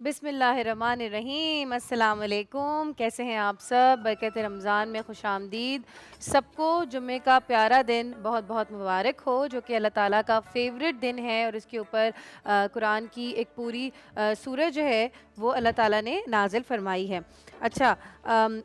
बिस्मिल्लाहिर्रहमानिर्रहीम। अस्सलाम वालेकुम। कैसे हैं आप सब? बरकत रमज़ान में खुशामदीद। सबको जुम्मे का प्यारा दिन बहुत बहुत मुबारक हो, जो कि अल्लाह ताला का फ़ेवरेट दिन है और इसके ऊपर कुरान की एक पूरी सूरह जो है वो अल्लाह ताला ने नाज़िल फ़रमाई है। अच्छा,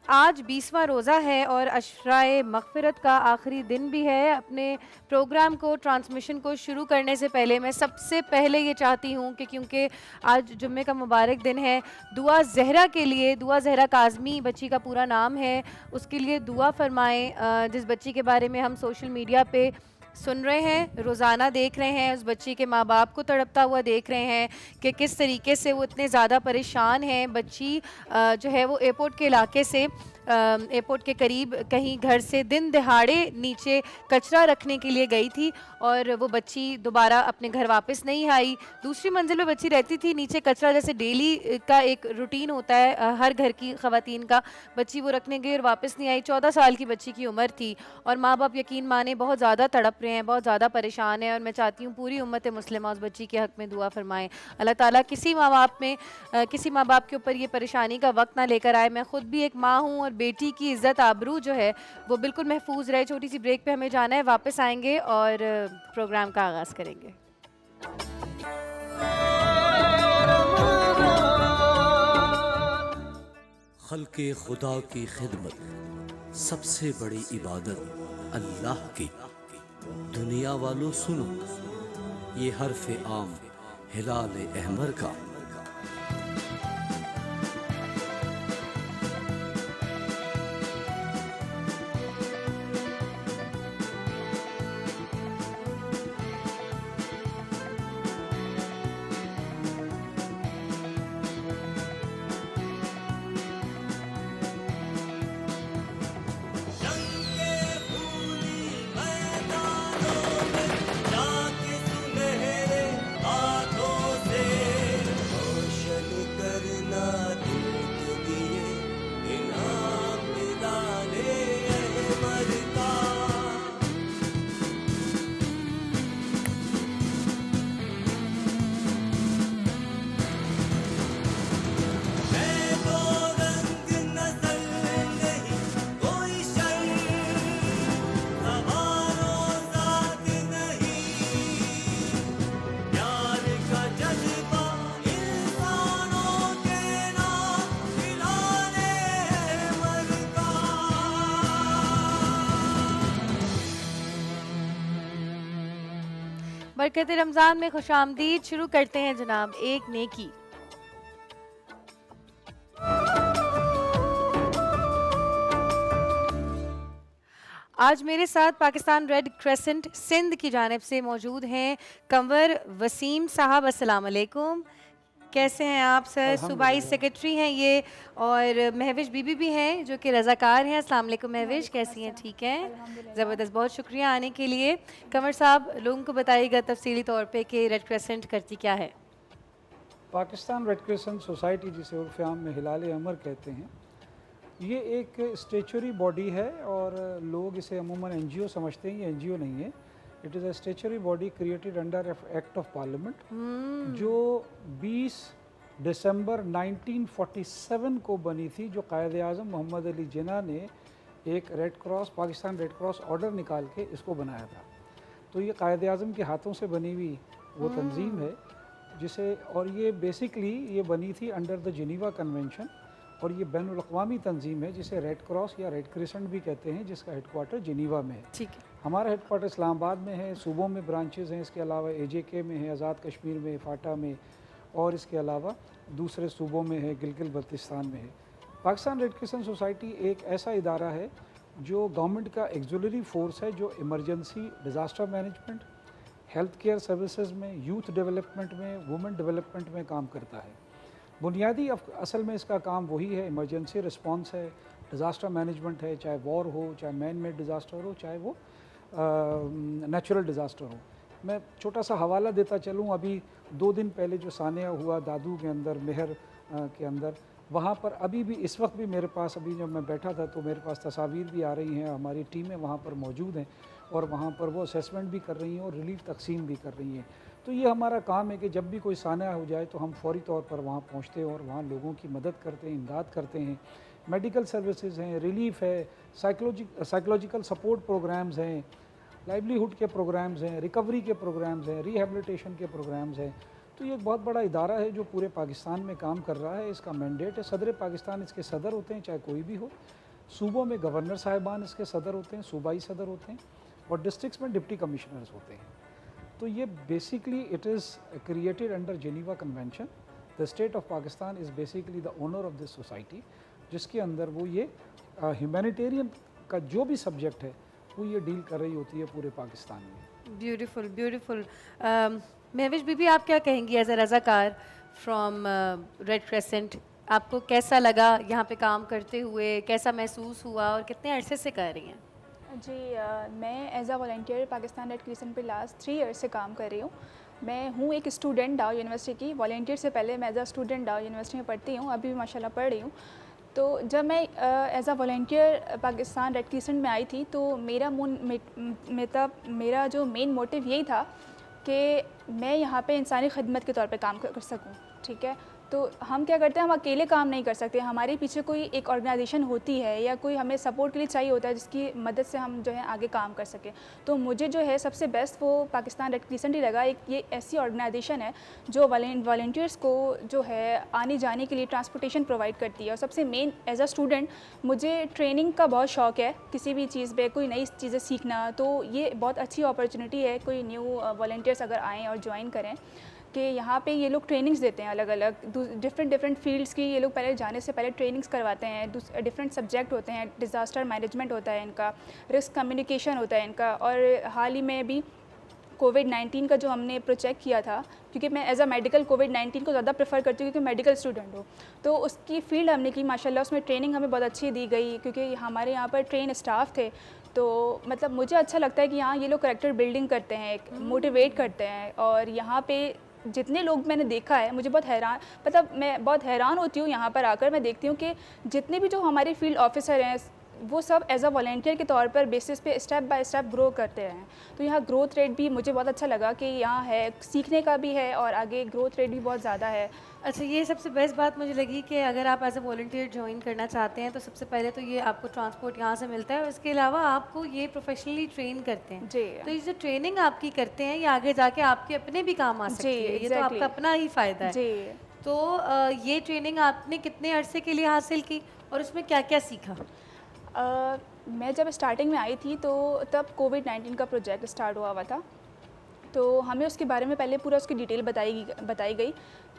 आज 20वां रोज़ा है और अशराए मग़फ़िरत का आखिरी दिन भी है। अपने प्रोग्राम को, ट्रांसमिशन को शुरू करने से पहले मैं सबसे पहले ये चाहती हूँ कि क्योंकि आज जुम्मे का मुबारक दिन है, दुआ ज़हरा के लिए, दुआ ज़हरा काज़मी बच्ची का पूरा नाम है, उसके लिए दुआ फ़रमाएँ। जिस बच्ची के बारे में हम सोशल मीडिया पे सुन रहे हैं, रोज़ाना देख रहे हैं, उस बच्ची के माँ बाप को तड़पता हुआ देख रहे हैं कि किस तरीके से वो इतने ज़्यादा परेशान हैं। बच्ची जो है वो एयरपोर्ट के इलाके से, एयरपोर्ट के करीब कहीं घर से दिन दहाड़े नीचे कचरा रखने के लिए गई थी और वो बच्ची दोबारा अपने घर वापस नहीं आई। दूसरी मंजिल पे बच्ची रहती थी, नीचे कचरा जैसे डेली का एक रूटीन होता है हर घर की ख़वातीन का। बच्ची वो रखने गई और वापस नहीं आई। 14 साल की बच्ची की उम्र थी और माँ बाप यकीन माने बहुत ज़्यादा तड़प रहे हैं, बहुत ज़्यादा परेशान हैं और मैं चाहती हूँ पूरी उम्मत मुस्लिमा उस बच्ची के हक़ में दुआ फ़रमाएँ। अल्लाह ताला किसी माँ बाप के ऊपर ये परेशानी का वक्त ना लेकर आए। मैं ख़ुद भी एक माँ हूँ और बेटी की इज़्ज़त आबरू जो है वो बिल्कुल महफूज रहे। छोटी सी ब्रेक पे हमें जाना है, वापस आएंगे और प्रोग्राम का आगाज़ करेंगे। खल्क़े खुदा की खिदमत सबसे बड़ी इबादत अल्लाह की। दुनिया वालों सुनो, ये हर्फ आम हिलाल अहमर का। बरकत रमज़ान में खुशामदीद। शुरू करते हैं जनाब एक नेकी। आज मेरे साथ पाकिस्तान रेड क्रेसेंट सिंध की जानिब से मौजूद हैं कंवर वसीम साहब। अस्सलाम वालेकुम, कैसे हैं आप सर? सूबाई सेक्रेटरी हैं ये और महविश बीबी भी हैं जो कि रज़ाकार हैं। अस्सलाम वालेकुम महविश, कैसी हैं? ठीक हैं, ज़बरदस्त, बहुत शुक्रिया आने के लिए। कंवर साहब, लोगों को बताइएगा तफसीली तौर पे कि रेड क्रेसेंट करती क्या है। पाकिस्तान रेड क्रेसेंट सोसाइटी, जिसे उर्फ़ आम में हिलाल अहमर कहते हैं, ये एक स्टेचुरी बॉडी है और लोग इसे अमूमन एनजीओ समझते हैं। ये एनजीओ नहीं है, it is a statutory body created under act of parliament जो 20 दिसंबर 1947 को बनी थी, जो कायद आज़म मोहम्मद अली जिन्ना ने एक red cross, Pakistan red cross order निकाल के इसको बनाया था। तो ये कायद आज़म के हाथों से बनी हुई वो तंजीम है जिसे, और ये बेसिकली ये बनी थी अंडर द जिनीवा कन्वेंशन और ये बैनुल-अक़वामी तंजीम है जिसे रेड क्रॉस या रेड क्रिसेंट भी कहते हैं, जिसका हेडक्वार्टर जिनीवा में है। ठीक है। हमारा हेडक्वार्टर इस्लामाबाद में है, सूबों में ब्रांचेज़ हैं, इसके अलावा AJK में है, आज़ाद कश्मीर में, फाटा में, और इसके अलावा दूसरे सूबों में है, गिलगित बल्तिस्तान में है। पाकिस्तान रेड क्रिसेंट सोसाइटी एक ऐसा इदारा है जो गवर्नमेंट का एक्सुलरी फोर्स है, जो emergency disaster management, health care services में, यूथ डेवलपमेंट में, वुमेन डेवलपमेंट में काम करता है। बुनियादी असल में इसका काम वही है, इमरजेंसी रिस्पांस है, डिज़ास्टर मैनेजमेंट है, चाहे वॉर हो, चाहे मैन मेड डिज़ास्टर हो, चाहे वो नेचुरल डिज़ास्टर हो। मैं छोटा सा हवाला देता चलूँ, अभी 2 दिन पहले जो सानिया हुआ दादू के अंदर, मेहर के अंदर, वहाँ पर अभी भी इस वक्त भी मेरे पास, अभी जब मैं बैठा था तो मेरे पास तस्वीर भी आ रही हैं, हमारी टीमें वहाँ पर मौजूद हैं और वहाँ पर वो असेसमेंट भी कर रही हैं और रिलीफ तकसीम भी कर रही हैं। तो ये हमारा काम है कि जब भी कोई सान्या हो जाए तो हम फौरी तौर पर वहाँ पहुँचते हैं और वहाँ लोगों की मदद करते हैं, इमदाद करते हैं। मेडिकल सर्विसेज हैं, रिलीफ है, साइकोलॉजिकल सपोर्ट प्रोग्राम्स हैं, लाइवलीहुड के प्रोग्राम्स हैं, रिकवरी के प्रोग्राम्स हैं, रिहेबिलिटेशन के प्रोग्राम्स हैं। तो ये एक बहुत बड़ा इदारा है जो पूरे पाकिस्तान में काम कर रहा है। इसका मैंडेट है, सदर पाकिस्तान इसके सदर होते हैं, चाहे कोई भी हो। सूबों में गवर्नर साहिबान इसके सदर होते हैं, सूबाई सदर होते हैं, और डिस्ट्रिक्ट्स में डिप्टी कमिश्नर्स होते हैं। तो ये basically it is created under Geneva convention. The state of Pakistan is basically the owner of this society, जिसके अंदर वो ये ह्यूमैनिटेरियन का जो भी सब्जेक्ट है वो ये डील कर रही होती है पूरे पाकिस्तान में। Beautiful beautiful. महविश बीबी, आप क्या कहेंगी एज अ रज़ाकार फ्रॉम रेड क्रेसेंट? आपको कैसा लगा यहाँ पे काम करते हुए, कैसा महसूस हुआ और कितने अरसे से कर रही हैं? जी मैं as a volunteer Pakistan Red Crescent पे लास्ट 3 ईयर से काम कर रही हूँ। मैं हूँ एक स्टूडेंट डाउ यूनिवर्सिटी की। वॉलंटियर से पहले मैं एज अ स्टूडेंट डाउ यूनिवर्सिटी में पढ़ती हूँ, अभी भी माशाल्लाह पढ़ रही हूँ। तो जब मैं as a volunteer Pakistan Red Crescent में आई थी तो मेरा जो मेन मोटिव यही था कि मैं यहाँ पे इंसानी खिदमत के तौर पे काम कर सकूँ। ठीक है, तो हम क्या करते हैं, हम अकेले काम नहीं कर सकते, हमारे पीछे कोई एक ऑर्गेनाइजेशन होती है या कोई हमें सपोर्ट के लिए चाहिए होता है जिसकी मदद से हम जो है आगे काम कर सकें। तो मुझे जो है सबसे बेस्ट वो पाकिस्तान रेड क्रिसेंट ही लगा। एक ये ऐसी ऑर्गेनाइजेशन है जो वॉलंटियर्स को जो है आने जाने के लिए ट्रांसपोर्टेशन प्रोवाइड करती है। और सबसे मेन एज अ स्टूडेंट मुझे ट्रेनिंग का बहुत शौक़ है, किसी भी चीज़ पे कोई नई चीज़ें सीखना। तो ये बहुत अच्छी अपॉर्चुनिटी है कोई न्यू वॉलंटियर्स अगर आएँ और ज्वाइन करें कि यहाँ पे ये लोग ट्रेनिंग्स देते हैं अलग अलग डिफरेंट फील्ड्स की। ये लोग पहले जाने से पहले ट्रेनिंग्स करवाते हैं। डिफरेंट सब्जेक्ट होते हैं, डिज़ास्टर मैनेजमेंट होता है इनका, रिस्क कम्युनिकेशन होता है इनका। और हाल ही में भी कोविड-19 का जो हमने प्रोजेक्ट किया था, क्योंकि मैं एज अ मेडिकल कोविड-19 को ज़्यादा प्रेफर करती हूँ क्योंकि मेडिकल स्टूडेंट हूँ, तो उसकी फील्ड हमने की माशाल्लाह। उसमें ट्रेनिंग हमें बहुत अच्छी दी गई क्योंकि हमारे यहाँ पर ट्रेन स्टाफ थे। तो मतलब मुझे अच्छा लगता है कि यहाँ ये लोग करैक्टर बिल्डिंग करते हैं, मोटिवेट करते हैं। और यहाँ पे जितने लोग मैंने देखा है, मुझे बहुत मैं बहुत हैरान होती हूँ यहाँ पर आकर। मैं देखती हूँ कि जितने भी जो हमारे फील्ड ऑफिसर हैं वो सब एज अ वॉलंटियर के तौर पर बेसिस पे स्टेप बाय स्टेप ग्रो करते हैं। तो यहाँ ग्रोथ रेट भी मुझे बहुत अच्छा लगा कि यहाँ है, सीखने का भी है और आगे ग्रोथ रेट भी बहुत ज़्यादा है। अच्छा, ये सबसे बेस्ट बात मुझे लगी कि अगर आप एज अ वॉलंटियर ज्वाइन करना चाहते हैं तो सबसे पहले तो ये आपको ट्रांसपोर्ट यहाँ से मिलता है और इसके अलावा आपको ये प्रोफेशनली ट्रेन करते हैं। जी। तो ये जो ट्रेनिंग आपकी करते हैं ये आगे जाके आपके अपने भी काम आ सकती है। ये तो आपका अपना ही फ़ायदा है। जी। तो ये ट्रेनिंग आपने कितने अरसे के लिए हासिल की और उसमें क्या क्या सीखा? मैं जब स्टार्टिंग में आई थी तो तब कोविड-19 का प्रोजेक्ट स्टार्ट हुआ था। तो हमें उसके बारे में पहले पूरा उसकी डिटेल बताई गई।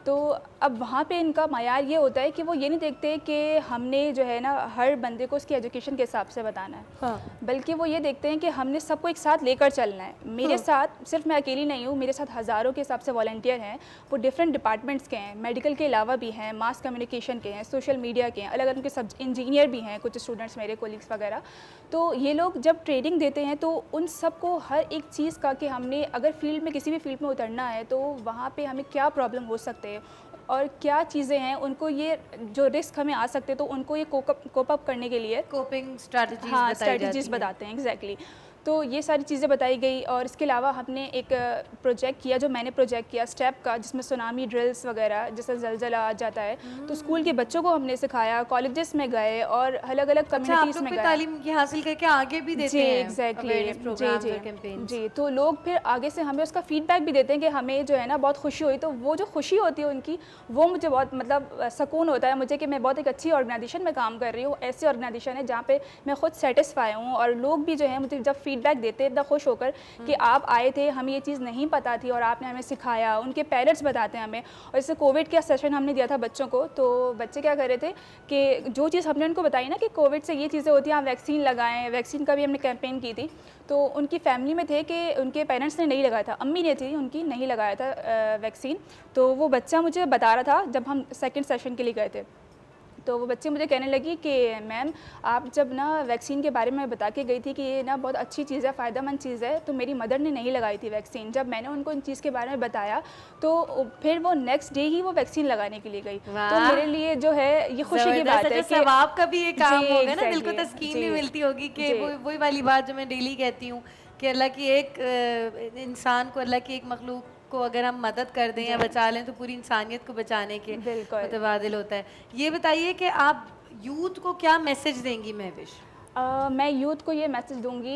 तो अब वहाँ पे इनका मायार ये होता है कि वो ये नहीं देखते कि हमने जो है ना हर बंदे को उसकी एजुकेशन के हिसाब से बताना है। हाँ। बल्कि वो ये देखते हैं कि हमने सबको एक साथ लेकर चलना है। मेरे साथ सिर्फ मैं अकेली नहीं हूँ, मेरे साथ हज़ारों के हिसाब से वॉलंटियर हैं। वो डिफरेंट डिपार्टमेंट्स के हैं, मेडिकल के अलावा भी हैं, मास कम्युनिकेशन के हैं, सोशल मीडिया के हैं, अलग अलग के इंजीनियर भी हैं, कुछ स्टूडेंट्स मेरे कोलीग्स वगैरह। तो ये लोग जब ट्रेनिंग देते हैं तो उन सबको हर एक चीज़ का कि हमने अगर फील्ड में किसी भी फील्ड में उतरना है तो वहाँ पे हमें क्या प्रॉब्लम हो सकते हैं और क्या चीज़ें हैं, उनको ये जो रिस्क हमें आ सकते हैं तो उनको ये कोप अप करने के लिए कोपिंग स्ट्रैटेजीज हाँ स्ट्रैटेजीज बताते हैं। एग्जैक्टली। तो ये सारी चीज़ें बताई गई। और इसके अलावा हमने एक प्रोजेक्ट किया, जो मैंने प्रोजेक्ट किया स्टेप का, जिसमें सुनामी ड्रिल्स वगैरह, जैसे जलजला आ जाता है तो स्कूल के बच्चों को हमने सिखाया, कॉलेजेस में गए और अलग अलग कम्युनिटीज़ में गए। तालीम ये हासिल करके आगे भी देते हैं। एग्जैक्टली। जी। तो लोग फिर आगे से हमें उसका फीडबैक भी देते हैं कि हमें जो है ना बहुत खुशी हुई। तो वो जो खुशी होती है उनकी, वो मुझे बहुत मतलब सुकून होता है मुझे कि मैं बहुत एक अच्छी ऑर्गेनाइजेशन में काम कर रही हूँ। ऐसी ऑर्गेनाइजेशन है जहाँ पे मैं खुद सेटिस्फाई हूँ और लोग भी जो है मुझे जब फीडबैक देते हैं इतना खुश होकर कि आप आए थे, हमें ये चीज़ नहीं पता थी और आपने हमें सिखाया। उनके पेरेंट्स बताते हैं हमें। और जैसे कोविड का सेशन हमने दिया था बच्चों को, तो बच्चे क्या कर रहे थे कि जो चीज़ हमने उनको बताई ना कि कोविड से ये चीज़ें होती हैं, आप वैक्सीन लगाएं। वैक्सीन का भी हमने कैंपेन की थी। तो उनकी फैमिली में थे कि उनके पेरेंट्स ने नहीं लगाया था, अम्मी ने थी उनकी नहीं लगाया था वैक्सीन। तो वो बच्चा मुझे बता रहा था जब हम सेकेंड सेशन के लिए गए थे, तो वो बच्चे मुझे कहने लगी कि मैम आप जब ना वैक्सीन के बारे में बता के गई थी कि ये ना बहुत अच्छी चीज़ है, फ़ायदेमंद चीज़ है, तो मेरी मदर ने नहीं लगाई थी वैक्सीन। जब मैंने उनको इन चीज़ के बारे में बताया तो फिर वो नेक्स्ट डे ही वो वैक्सीन लगाने के लिए गई। तो मेरे लिए जो है ये खुशी की बात है कि सवाब का भी ये काम होगा ना, दिल को तस्कीन भी मिलती होगी कि वही वाली बात जो मैं डेली कहती हूँ कि अल्लाह की एक इंसान को, अल्लाह की एक मखलूक को अगर हम मदद कर दें या बचा लें तो पूरी इंसानियत को बचाने के बिल्कुल। मुतबादिल होता है। ये बताइए कि आप यूथ को क्या मैसेज देंगी महविश? मैं यूथ को ये मैसेज दूंगी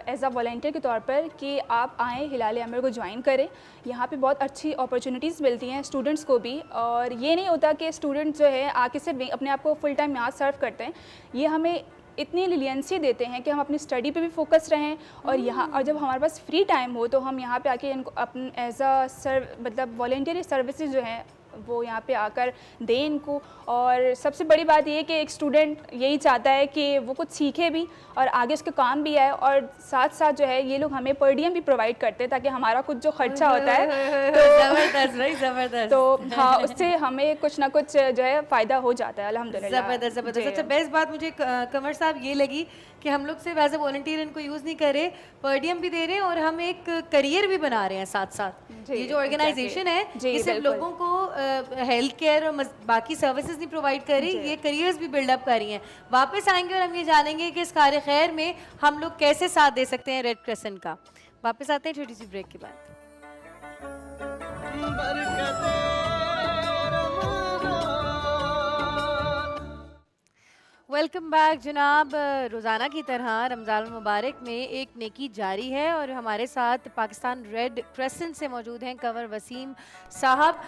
एज अ वॉलंटियर के तौर पर कि आप आएँ हिलाल अमर को ज्वाइन करें। यहाँ पे बहुत अच्छी अपॉर्चुनिटीज़ मिलती हैं स्टूडेंट्स को भी, और ये नहीं होता कि स्टूडेंट जो है आके सिर्फ अपने आप को फुल टाइम यहाँ सर्व करते हैं। ये हमें इतनी लिलियंसी देते हैं कि हम अपनी स्टडी पे भी फोकस रहें, और यहाँ और जब हमारे पास फ्री टाइम हो तो हम यहाँ पे आके इनको अपन एज अ मतलब वॉलंटियरी सर्विसेज जो हैं वो यहाँ पे आकर दें इनको। और सबसे बड़ी बात ये कि एक स्टूडेंट यही चाहता है कि वो कुछ सीखे भी और आगे उसके काम भी आए, और साथ साथ जो है ये लोग हमें पर डियम भी प्रोवाइड करते हैं ताकि हमारा कुछ जो खर्चा होता है तो ज़बरदस्त भाई, ज़बरदस्त। तो हाँ, उससे हमें कुछ ना कुछ जो है फ़ायदा हो जाता है अल्हम्दुलिल्लाह। ज़बरदस्त ज़बरदस्त। अच्छा, बेस्ट बात मुझे कंवर साहब ये लगी कि हम लोग सिर्फ एज ए वॉलंटियर इनको यूज़ नहीं कर रहे, पर डियम भी दे रहे हैं और हम एक करियर भी बना रहे हैं साथ साथ। ये जो ऑर्गेनाइजेशन है ये सिर्फ लोगों को हेल्थ केयर और बाकी सर्विसेज नहीं प्रोवाइड कर रही, ये करियर्स भी बिल्डअप कर रही हैं। वापस आएंगे और हम ये जानेंगे कि इस कार्य खैर में हम लोग कैसे साथ दे सकते हैं रेड क्रेसेंट का। वापस आते हैं छोटी सी ब्रेक के बाद। वेलकम बैक जनाब। रोज़ाना की तरह रमज़ान मुबारक में एक नेकी जारी है और हमारे साथ पाकिस्तान रेड क्रेसेंट से मौजूद हैं कंवर वसीम साहब,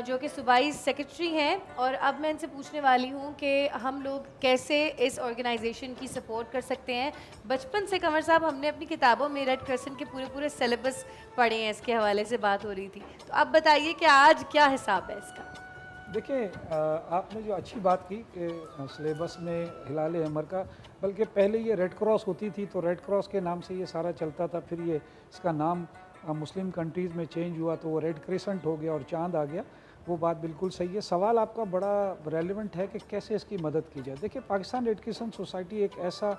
जो कि सूबाई सेक्रेटरी हैं। और अब मैं इनसे पूछने वाली हूँ कि हम लोग कैसे इस ऑर्गेनाइजेशन की सपोर्ट कर सकते हैं। बचपन से कंवर साहब हमने अपनी किताबों में रेड क्रेसेंट के पूरे पूरे सिलेबस पढ़े हैं, इसके हवाले से बात हो रही थी, तो आप बताइए कि आज क्या हिसाब है इसका? देखिए, आपने जो अच्छी बात की कि सिलेबस में हिलाल अमर का, बल्कि पहले ये रेड क्रॉस होती थी तो रेड क्रॉस के नाम से ये सारा चलता था, फिर ये इसका नाम मुस्लिम कंट्रीज़ में चेंज हुआ तो वो रेड क्रेसेंट हो गया और चांद आ गया। वो बात बिल्कुल सही है। सवाल आपका बड़ा रेलेवेंट है कि कैसे इसकी मदद की जाए। देखिए, पाकिस्तान रेड क्रेसेंट सोसाइटी एक ऐसा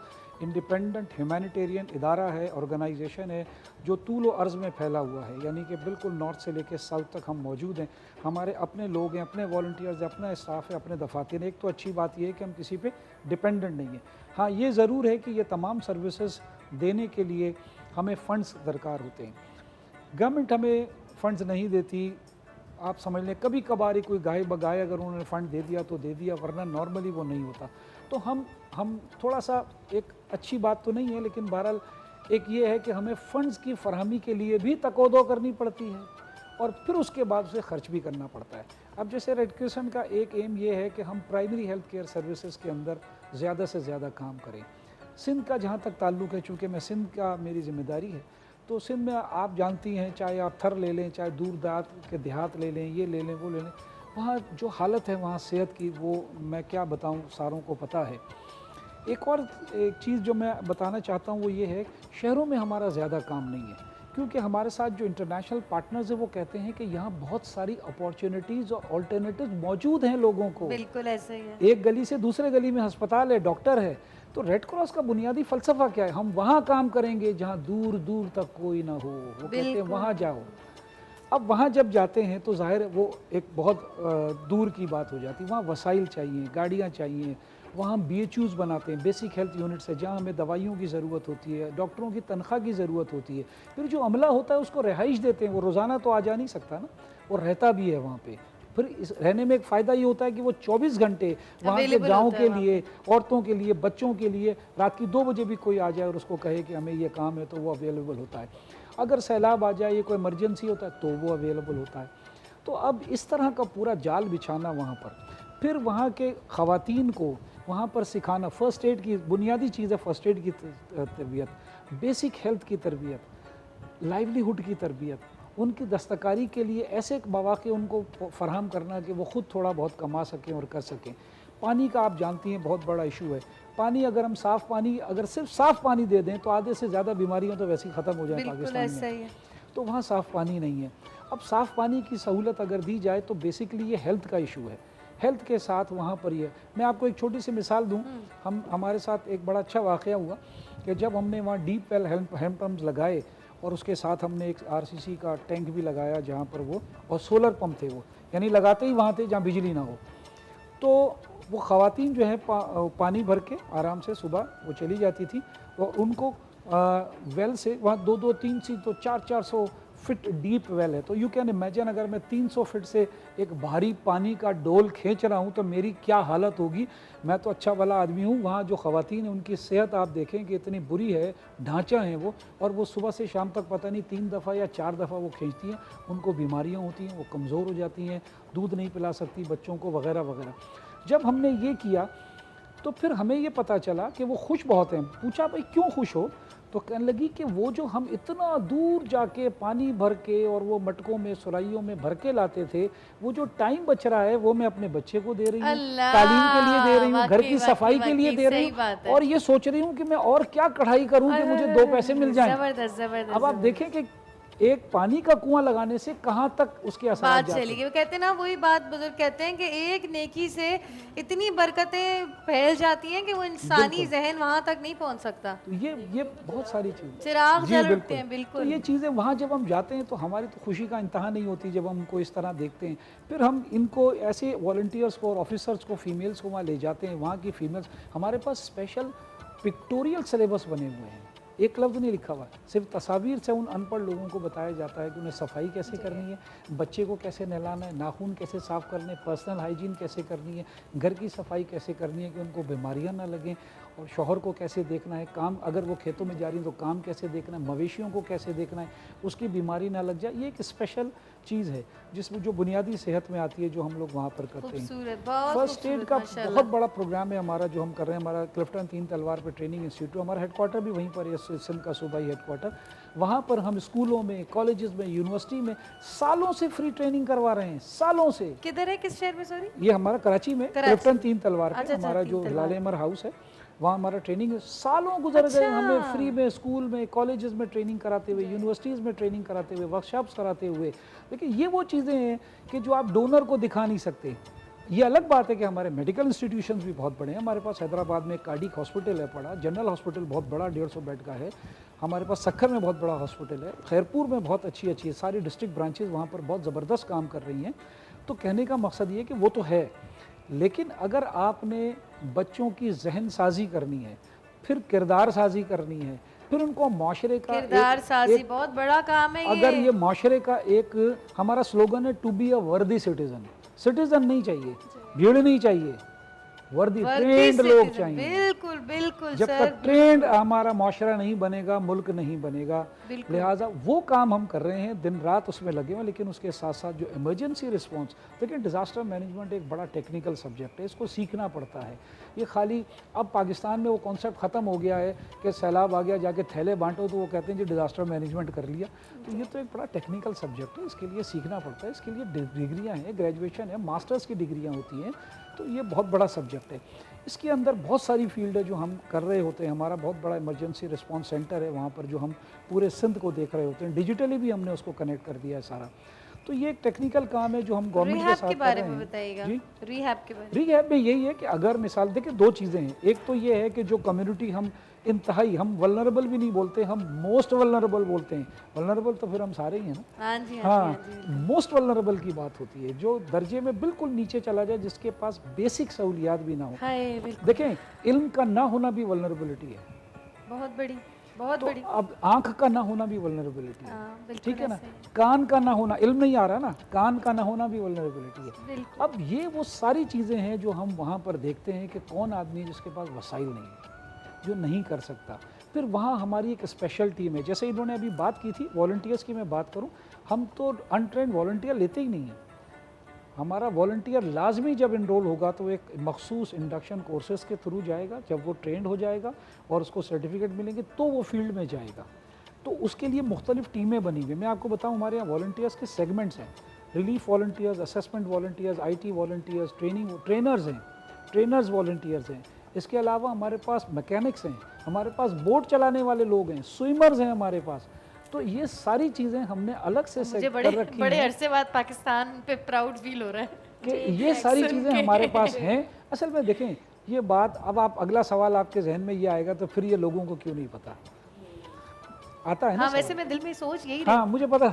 इंडिपेंडेंट ह्यूमैनिटेरियन इदारा है, ऑर्गेनाइजेशन है जो तूल व अर्ज़ में फैला हुआ है, यानी कि बिल्कुल नॉर्थ से लेकर साउथ तक हम मौजूद हैं। हमारे अपने लोग हैं, अपने वॉलंटियर्स हैं, अपना स्टाफ है, अपने दफातर हैं। एक तो अच्छी बात यह है कि हम किसी पे डिपेंडेंट नहीं हैं। हाँ, ये ज़रूर है कि ये तमाम सर्विसेज देने के लिए हमें फ़ंड्स दरकार होते हैं। गवर्नमेंट हमें फ़ंड्स नहीं देती। आप समझ लें कभी कभार ही कोई गाय बगाए अगर उन्होंने फ़ंड दे दिया तो दे दिया, वरना नॉर्मली वो नहीं होता। तो हम थोड़ा सा, एक अच्छी बात तो नहीं है, लेकिन बहरहाल एक ये है कि हमें फ़ंड्स की फरहमी के लिए भी तकोदो करनी पड़ती है और फिर उसके बाद उसे खर्च भी करना पड़ता है। अब जैसे रेड क्रेसेंट का एक एम ये है कि हम प्राइमरी हेल्थ केयर सर्विसेज के अंदर ज़्यादा से ज़्यादा काम करें। सिंध का जहाँ तक ताल्लुक़ है, चूँकि मैं सिंध का मेरी ज़िम्मेदारी है, तो सिंध में आप जानती हैं, चाहे आप थर ले लें, चाहे दूर दराज के देहात ले लें, ये ले लें, वो ले लें, वहाँ जो हालत है वहाँ सेहत की, वो मैं क्या बताऊँ, सारों को पता है। एक चीज़ जो मैं बताना चाहता हूँ वो ये है, शहरों में हमारा ज़्यादा काम नहीं है, क्योंकि हमारे साथ जो इंटरनेशनल पार्टनर्स हैं वो कहते हैं कि यहाँ बहुत सारी अपॉर्चुनिटीज़ और ऑल्टरनेटिव मौजूद हैं लोगों को। बिल्कुल ऐसा ही है। एक गली से दूसरे गली में अस्पताल है, डॉक्टर है। तो रेड क्रॉस का बुनियादी फ़लसफ़ा क्या है? हम वहाँ काम करेंगे जहाँ दूर दूर तक कोई ना हो। वो कहते हैं वहाँ जाओ। अब वहाँ जब जाते हैं तो ज़ाहिर वो एक बहुत दूर की बात हो जाती है। वहाँ वसाइल चाहिए, गाड़ियाँ चाहिए। वहाँ हम BHUs बनाते हैं, बेसिक हेल्थ यूनिट्स है, जहाँ हमें दवाइयों की ज़रूरत होती है, डॉक्टरों की तनख्वाह की ज़रूरत होती है। फिर जो अमला होता है उसको रिहाइश देते हैं। वो रोज़ाना तो आ जा नहीं सकता ना, वो रहता भी है वहाँ पे। फिर इस रहने में एक फ़ायदा ये होता है कि वो 24 घंटे वहाँ के गाँव के लिए, औरतों के लिए, बच्चों के लिए, रात की 2 बजे भी कोई आ जाए और उसको कहे कि हमें ये काम है तो वो अवेलेबल होता है। अगर सैलाब आ जाए, ये कोई इमरजेंसी होता है तो वो अवेलेबल होता है। तो अब इस तरह का पूरा जाल बिछाना वहाँ पर, फिर वहाँ के ख़वातीन को वहाँ पर सिखाना, फ़र्स्ट एड की बुनियादी चीज़ है, फ़र्स्ट एड की तरबियत, बेसिक हेल्थ की तरबियत, लाइवलीहुड की तरबियत, उनकी दस्तकारी के लिए ऐसे मौक़े उनको फ़राहम करना कि वो ख़ुद थोड़ा बहुत कमा सकें और कर सकें। पानी का आप जानती हैं बहुत बड़ा इशू है। पानी अगर हम साफ़ पानी, अगर सिर्फ साफ़ पानी दे दें तो आधे से ज़्यादा बीमारियाँ तो वैसे ही ख़त्म हो जाए पाकिस्तान में। तो वहाँ साफ़ पानी नहीं है। अब साफ़ पानी की सहूलत अगर दी जाए तो बेसिकली ये हेल्थ का इशू है। हेल्थ के साथ वहाँ पर ये, मैं आपको एक छोटी सी मिसाल दूँ। हमारे साथ एक बड़ा अच्छा वाक़या हुआ कि जब हमने वहाँ डीप वेल हैंड पम्प लगाए और उसके साथ हमने एक RCC का टैंक भी लगाया जहाँ पर वो, और सोलर पंप थे वो, यानी लगाते ही वहाँ थे जहाँ बिजली ना हो। तो वो ख़वातीन जो है पानी भर के आराम से सुबह वो चली जाती थी और उनको वेल से वहाँ 2-2, 300 तो 400 फीट डीप वेल है। तो यू कैन इमेजिन अगर मैं 300 फीट से एक भारी पानी का डोल खींच रहा हूँ तो मेरी क्या हालत होगी। मैं तो अच्छा भला आदमी हूँ, वहाँ जो ख़वातीन हैं उनकी सेहत आप देखें कि इतनी बुरी है, ढांचा है वो, और वो सुबह से शाम तक पता नहीं 3 दफ़ा या 4 दफ़ा वो खींचती हैं। उनको बीमारियाँ होती हैं, वो कमज़ोर हो जाती हैं, दूध नहीं पिला सकती बच्चों को वगैरह वगैरह। जब हमने ये किया तो फिर हमें ये पता चला कि वो खुश बहुत हैं। पूछा भाई क्यों खुश हो, तो कहने लगी कि वो जो हम इतना दूर जाके पानी भर के और वो मटकों में सुराइयों में भर के लाते थे, वो जो टाइम बच रहा है वो मैं अपने बच्चे को दे रही हूँ, तालीम के लिए दे रही हूँ, घर की सफाई के लिए दे रही हूँ, और ये सोच रही हूँ कि मैं और क्या कढ़ाई करूँ कि मुझे 2 पैसे मिल जाएं। जबरदस्त जबरदस्त। अब आप देखें कि एक पानी का कुआं लगाने से कहाँ तक उसके असर बात जाते चली गई। वो कहते हैं ना, वही बात बुजुर्ग कहते हैं कि एक नेकी से इतनी बरकतें फैल जाती हैं कि वो इंसानी जहन वहां तक नहीं पहुंच सकता। तो ये बहुत सारी चीज़ें, चिराग जी, जल बिल्कुल। उठते हैं। बिल्कुल। तो ये चीज़ें वहाँ जब हम जाते हैं तो हमारी तो खुशी का इंतहा नहीं होती जब हम उनको इस तरह देखते हैं। फिर हम इनको ऐसे वॉलंटियर्स को और ऑफिसर्स को, फीमेल्स को वहाँ ले जाते हैं। वहाँ की फीमेल्स, हमारे पास स्पेशल पिक्टोरियल सिलेबस बने हुए हैं, एक लफ्ज़ नहीं लिखा हुआ, सिर्फ तस्वीर से उन अनपढ़ लोगों को बताया जाता है कि उन्हें सफाई कैसे करनी है, बच्चे को कैसे नहलाना है, नाखून कैसे साफ़ करने, पर्सनल हाइजीन कैसे करनी है, घर की सफाई कैसे करनी है कि उनको बीमारियां ना लगें, और शौहर को कैसे देखना है, काम अगर वो खेतों में जा रही हैं तो काम कैसे देखना है, मवेशियों को कैसे देखना है, उसकी बीमारी ना लग जाए। ये एक स्पेशल चीज़ है जिसमें जो बुनियादी सेहत में आती है, जो हम लोग वहाँ पर करते हैं। फर्स्ट एड का बहुत बड़ा प्रोग्राम है हमारा जो हम कर रहे हैं। हमारा क्लिफ्टन 3 तलवार पे ट्रेनिंग इंस्टीट्यूट, हमारा हेडक्वार्टर भी वहीं पर है, सिंध का सूबाई हेडक्वार्टर। वहाँ पर हम स्कूलों में, कॉलेजेस में, यूनिवर्सिटी में सालों से फ्री ट्रेनिंग करवा रहे हैं, सालों से। किधर है, किस शहर में? सॉरी, ये हमारा कराची में क्लिफ्टन 3 तलवार पे अच्छा, हमारा 3 जो तलवार। लालेमर हाउस है, वहाँ हमारा ट्रेनिंग सालों गुजर गए हमें फ्री में, स्कूल में, कॉलेजेस में ट्रेनिंग कराते हुए, यूनिवर्सिटीज़ में ट्रेनिंग कराते हुए, वर्कशॉप्स कराते हुए। देखिए ये वो चीज़ें हैं कि जो आप डोनर को दिखा नहीं सकते। ये अलग बात है कि हमारे मेडिकल इंस्टीट्यूशंस भी बहुत बड़े हैं। हमारे पास हैदराबाद में कार्डिक हॉस्पिटल है बड़ा, जनरल हॉस्पिटल बहुत बड़ा 150 बेड का है। हमारे पास सक्खर में बहुत बड़ा हॉस्पिटल है, खैरपुर में बहुत अच्छी सारी डिस्ट्रिक्ट ब्रांचेज वहाँ पर बहुत ज़बरदस्त काम कर रही हैं। तो कहने का मकसद ये कि वो तो है, लेकिन अगर आपने बच्चों की जहन साजी करनी है, फिर किरदार साजी करनी है, फिर उनको माशरे का किरदार साजी बहुत बड़ा काम है। अगर ये माशरे का एक हमारा स्लोगन है टू बी अ वर्दी सिटीजन। सिटीजन नहीं चाहिए, भीड़ नहीं चाहिए, वर्दी ट्रेंड लोग चाहिए। बिल्कुल बिल्कुल जब तक ट्रेंड हमारा माशरा नहीं बनेगा, मुल्क नहीं बनेगा। लिहाजा वो काम हम कर रहे हैं, दिन रात उसमें लगे हुए। लेकिन उसके साथ साथ जो इमरजेंसी रिस्पॉन्स, देखिए डिज़ास्टर मैनेजमेंट एक बड़ा टेक्निकल सब्जेक्ट है, इसको सीखना पड़ता है। ये खाली अब पाकिस्तान में वो कॉन्सेप्ट ख़त्म हो गया है कि सैलाब आ गया जाके थैले बांटो तो वो कहते हैं जी डिज़ास्टर मैनेजमेंट कर लिया। तो ये तो एक बड़ा टेक्निकल सब्जेक्ट है, इसके लिए सीखना पड़ता है, इसके लिए डिग्रियाँ हैं, ग्रेजुएशन है, मास्टर्स की डिग्रियाँ होती हैं। तो ये बहुत बड़ा सब्जेक्ट है। इसके अंदर बहुत सारी फील्ड है जो हम कर रहे होते हैं। हमारा बहुत बड़ा इमरजेंसी रिस्पांस सेंटर है, वहाँ पर जो हम पूरे सिंध को देख रहे होते हैं। डिजिटली भी हमने उसको कनेक्ट कर दिया है सारा। तो ये एक टेक्निकल काम है जो हम गवर्नमेंट के साथ कर रहे हैं। बताइएगा जी, रिहैब के बारे में। रिहैब में यही है कि अगर मिसाल देखिए, 2 चीज़ें हैं। एक तो ये है कि जो कम्युनिटी हम इंतहाई, हम वल्नरेबल भी नहीं बोलते, हम मोस्ट वल्नरेबल बोलते हैं। वल्नरेबल तो फिर हम सारे ही हैं ना। हाँ जी, हाँ, मोस्ट वल्नरेबल की बात होती है, जो दर्जे में बिल्कुल नीचे चला जाए, जिसके पास बेसिक सहूलियात भी ना हो। देखें, इल्म का ना होना भी वल्नरेबिलिटी है, बहुत बड़ी, बहुत तो बड़ी। अब आंख का ना होना भी वल्नरेबिलिटी है, बिल्कुल ठीक है ना। ऐसे ही। कान का ना होना, इल्म नहीं आ रहा ना, कान का ना होना भी वल्नरेबिलिटी है। बिल्कुल। अब ये वो सारी चीज़ें हैं जो हम वहाँ पर देखते हैं कि कौन आदमी है जिसके पास वसाइल नहीं है, जो नहीं कर सकता। फिर वहाँ हमारी एक स्पेशल टीम है। जैसे इन्होंने अभी बात की थी वॉलंटियर्स की, मैं बात करूँ, हम तो अनट्रेंड वॉलंटियर लेते ही नहीं हैं। हमारा वॉलंटियर लाजमी जब इनरोल होगा तो एक मखसूस इंडक्शन कोर्सेज के थ्रू जाएगा। जब वो ट्रेंड हो जाएगा और उसको सर्टिफिकेट मिलेंगे तो वो फील्ड में जाएगा। तो उसके लिए मुख्तलिफ टीमें बनी हुई। मैं आपको बताऊँ, हमारे यहाँ वॉलंटियर्स के सेगमेंट्स हैं। Relief volunteers, assessment volunteers, IT volunteers, trainers हैं, ट्रेनर्स वॉलंटियर्स हैं। इसके अलावा हमारे पास मैकेनिक्स हैं, हमारे पास बोट चलाने वाले लोग हैं, स्विमर्स हैं हमारे पास। तो ये सारी चीज़ें हमने अलग से मुझे कर रखी बड़े हैं अरसे बाद पाकिस्तान पे प्राउड फील हो रहा है कि ये सारी चीज़ें हमारे पास हैं। असल में देखें ये बात, अब आप अगला सवाल आपके जहन में ये आएगा तो फिर ये लोगों को क्यों नहीं पता आता है ना। हाँ, वैसे मैं दिल में सोच यही हाँ, मुझे पता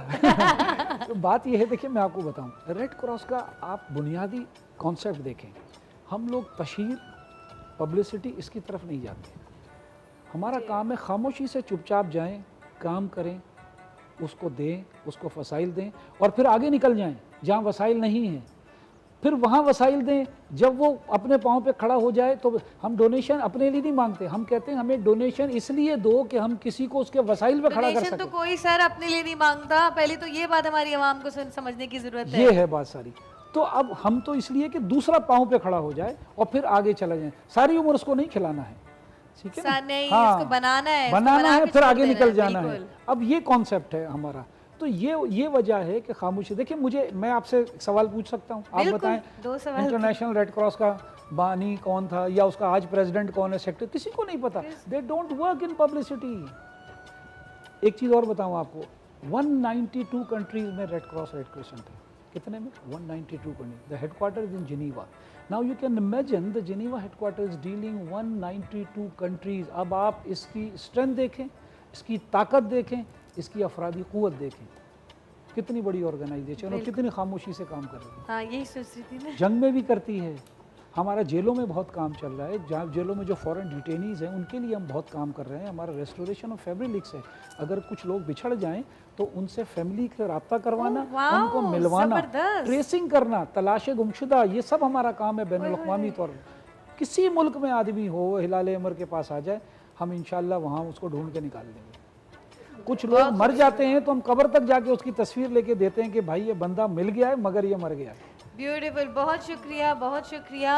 तो बात ये है, देखिए मैं आपको बताऊं, रेड क्रॉस का आप बुनियादी कॉन्सेप्ट देखें। हम लोग तशहीर, पब्लिसिटी इसकी तरफ नहीं जाते। हमारा काम है खामोशी से चुपचाप जाएं, काम करें, उसको दें, उसको वसाइल दें और फिर आगे निकल जाएं जहाँ वसाइल नहीं हैं, फिर वहाँ वसाइल दें। जब वो अपने पाँव पे खड़ा हो जाए तो हम डोनेशन अपने लिए नहीं मांगते, हम कहते हैं हमें डोनेशन इसलिए दो कि हम किसी को उसके वसाइल पे खड़ा कर डोनेशन तो सकें। कोई सर अपने लिए नहीं मांगता, पहले तो ये बात हमारी आवाम को समझने की जरूरत है। ये है बात सारी। तो अब हम तो इसलिए कि दूसरा पाँव पे खड़ा हो जाए और फिर आगे चला जाए, सारी उम्र उसको नहीं खिलाना है, ठीक है ना? नहीं, इसको बनाना है, इसको बनाना बना है, के फिर छोड़ आगे देना निकल है, जाना है। बिल्कुल। अब ये कॉन्सेप्ट है हमारा। तो ये वजह है कि खामोशी। देखिए मैं आपसे एक सवाल पूछ सकता हूँ, आप बिल्कुल, बताएं 2 सवाल। इंटरनेशनल रेड क्रॉस का बानी कौन था या उसका आज प्रेसिडेंट कौन है, सेक्रेटरी, किसी को नहीं पता। They don't work in publicity. एक चीज़ और बताऊँ आपको, 192 कंट्रीज में रेड क्रॉस रेड क्रिसेंट है। कितने में? 192 countries. The headquarter is in Geneva. Now you can imagine the Geneva headquarter is dealing 192 countries. अब आप इसकी स्ट्रेंथ देखें, इसकी ताकत देखें, इसकी अफरादी क़ुव्वत देखें, कितनी बड़ी ऑर्गेनाइजेशन और कितनी खामोशी से काम कर रही है। हाँ, यही सोच रही थी मैं। जंग में भी करती है। हमारा जेलों में बहुत काम चल रहा है, जहाँ जेलों में जो फॉरेन डिटेनीज़ हैं उनके लिए हम बहुत काम कर रहे हैं। हमारा रेस्टोरेशन ऑफ फैमिली लिंक्स है। अगर कुछ लोग बिछड़ जाएं तो उनसे फैमिली से रब्ता करवाना, वाओ, उनको मिलवाना, जबरदस्त। ट्रेसिंग करना, तलाश गुमशुदा, ये सब हमारा काम है बैनुल अक़वामी तौर पर। किसी मुल्क में आदमी हो, हिलाल अमर के पास आ जाए, हम इंशाल्लाह वहाँ उसको ढूंढ के निकाल देंगे। कुछ लोग मर जाते हैं तो हम कब्र तक जाके उसकी तस्वीर लेके देते हैं कि भाई ये बंदा मिल गया है मगर ये मर गया है। ब्यूटीफुल, बहुत शुक्रिया, बहुत शुक्रिया।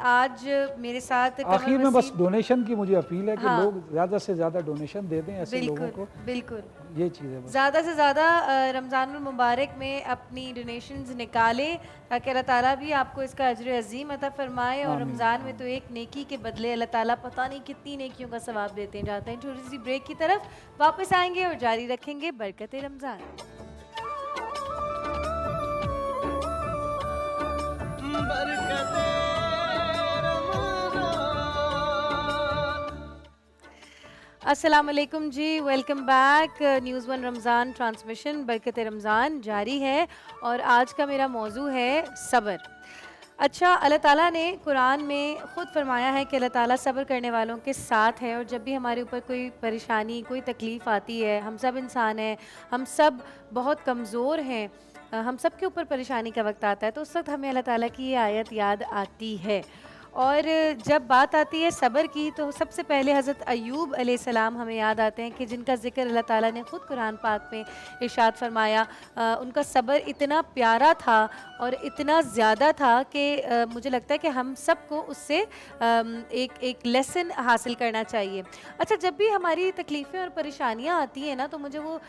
आज मेरे साथ आखिर में बस डोनेशन की मुझे अपील है कि हाँ। लोग ज़्यादा से ज़्यादा डोनेशन दे दें ऐसे लोगों को। बिल्कुल, ये चीज़ है बस। ज़्यादा से ज़्यादा रमज़ानुल मुबारक में अपनी डोनेशंस निकालें ताकि अल्लाह ताला भी आपको इसका अजर अजीम अता फरमाए। और रमज़ान में तो एक नेकी के बदले अल्लाह ताला पता नहीं कितनी नेकियों का सवाब देते हैं। जाते हैं छोटी सी ब्रेक की तरफ, वापस आएंगे और जारी रखेंगे बरकते रमज़ान। अस्सलाम वालेकुम जी, वेलकम बैक। न्यूज़ 1 रमज़ान ट्रांसमिशन बरकत रमज़ान जारी है और आज का मेरा मौजू है सब्र। अच्छा, अल्लाह ताला ने कुरान में ख़ुद फरमाया है कि अल्लाह ताला सब्र करने वालों के साथ है। और जब भी हमारे ऊपर कोई परेशानी, कोई तकलीफ़ आती है, हम सब इंसान हैं, हम सब बहुत कमज़ोर हैं, हम सब के ऊपर परेशानी का वक्त आता है, तो उस वक्त हमें अल्लाह ताला की ये आयत याद आती है। और जब बात आती है सब्र की तो सबसे पहले हज़रत अय्यूब अलैहिस्सलाम हमें याद आते हैं कि जिनका ज़िक्र अल्लाह ताला ने ख़ुद कुरान पाक में इरशाद फरमाया। उनका सब्र इतना प्यारा था और इतना ज़्यादा था कि मुझे लगता है कि हम सबको उससे एक लेसन हासिल करना चाहिए। अच्छा, जब भी हमारी तकलीफ़ें और परेशानियाँ आती हैं ना तो मुझे वो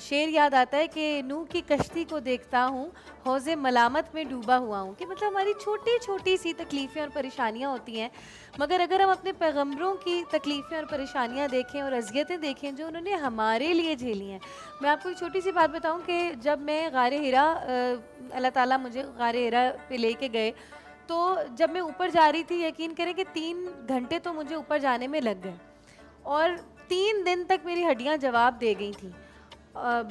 शेर याद आता है कि नूह की कश्ती को देखता हूँ, हौज़े मलामत में डूबा हुआ हूँ। कि मतलब हमारी छोटी छोटी सी तकलीफ़ें और परेशानियाँ होती हैं, मगर अगर हम अपने पैगम्बरों की तकलीफ़ें और परेशानियाँ देखें और अज़ियतें देखें जो उन्होंने हमारे लिए झेली हैं। मैं आपको एक छोटी सी बात बताऊं कि जब मैं गारे हिरा, अल्लाह ताला मुझे गारे हिरा पे लेके गए, तो जब मैं ऊपर जा रही थी, यकीन करें कि 3 घंटे तो मुझे ऊपर जाने में लग गए और 3 दिन तक मेरी हड्डियाँ जवाब दे गई थी।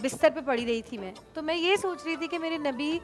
बिस्तर पे पड़ी रही थी मैं। तो मैं ये सोच रही थी कि मेरे नबी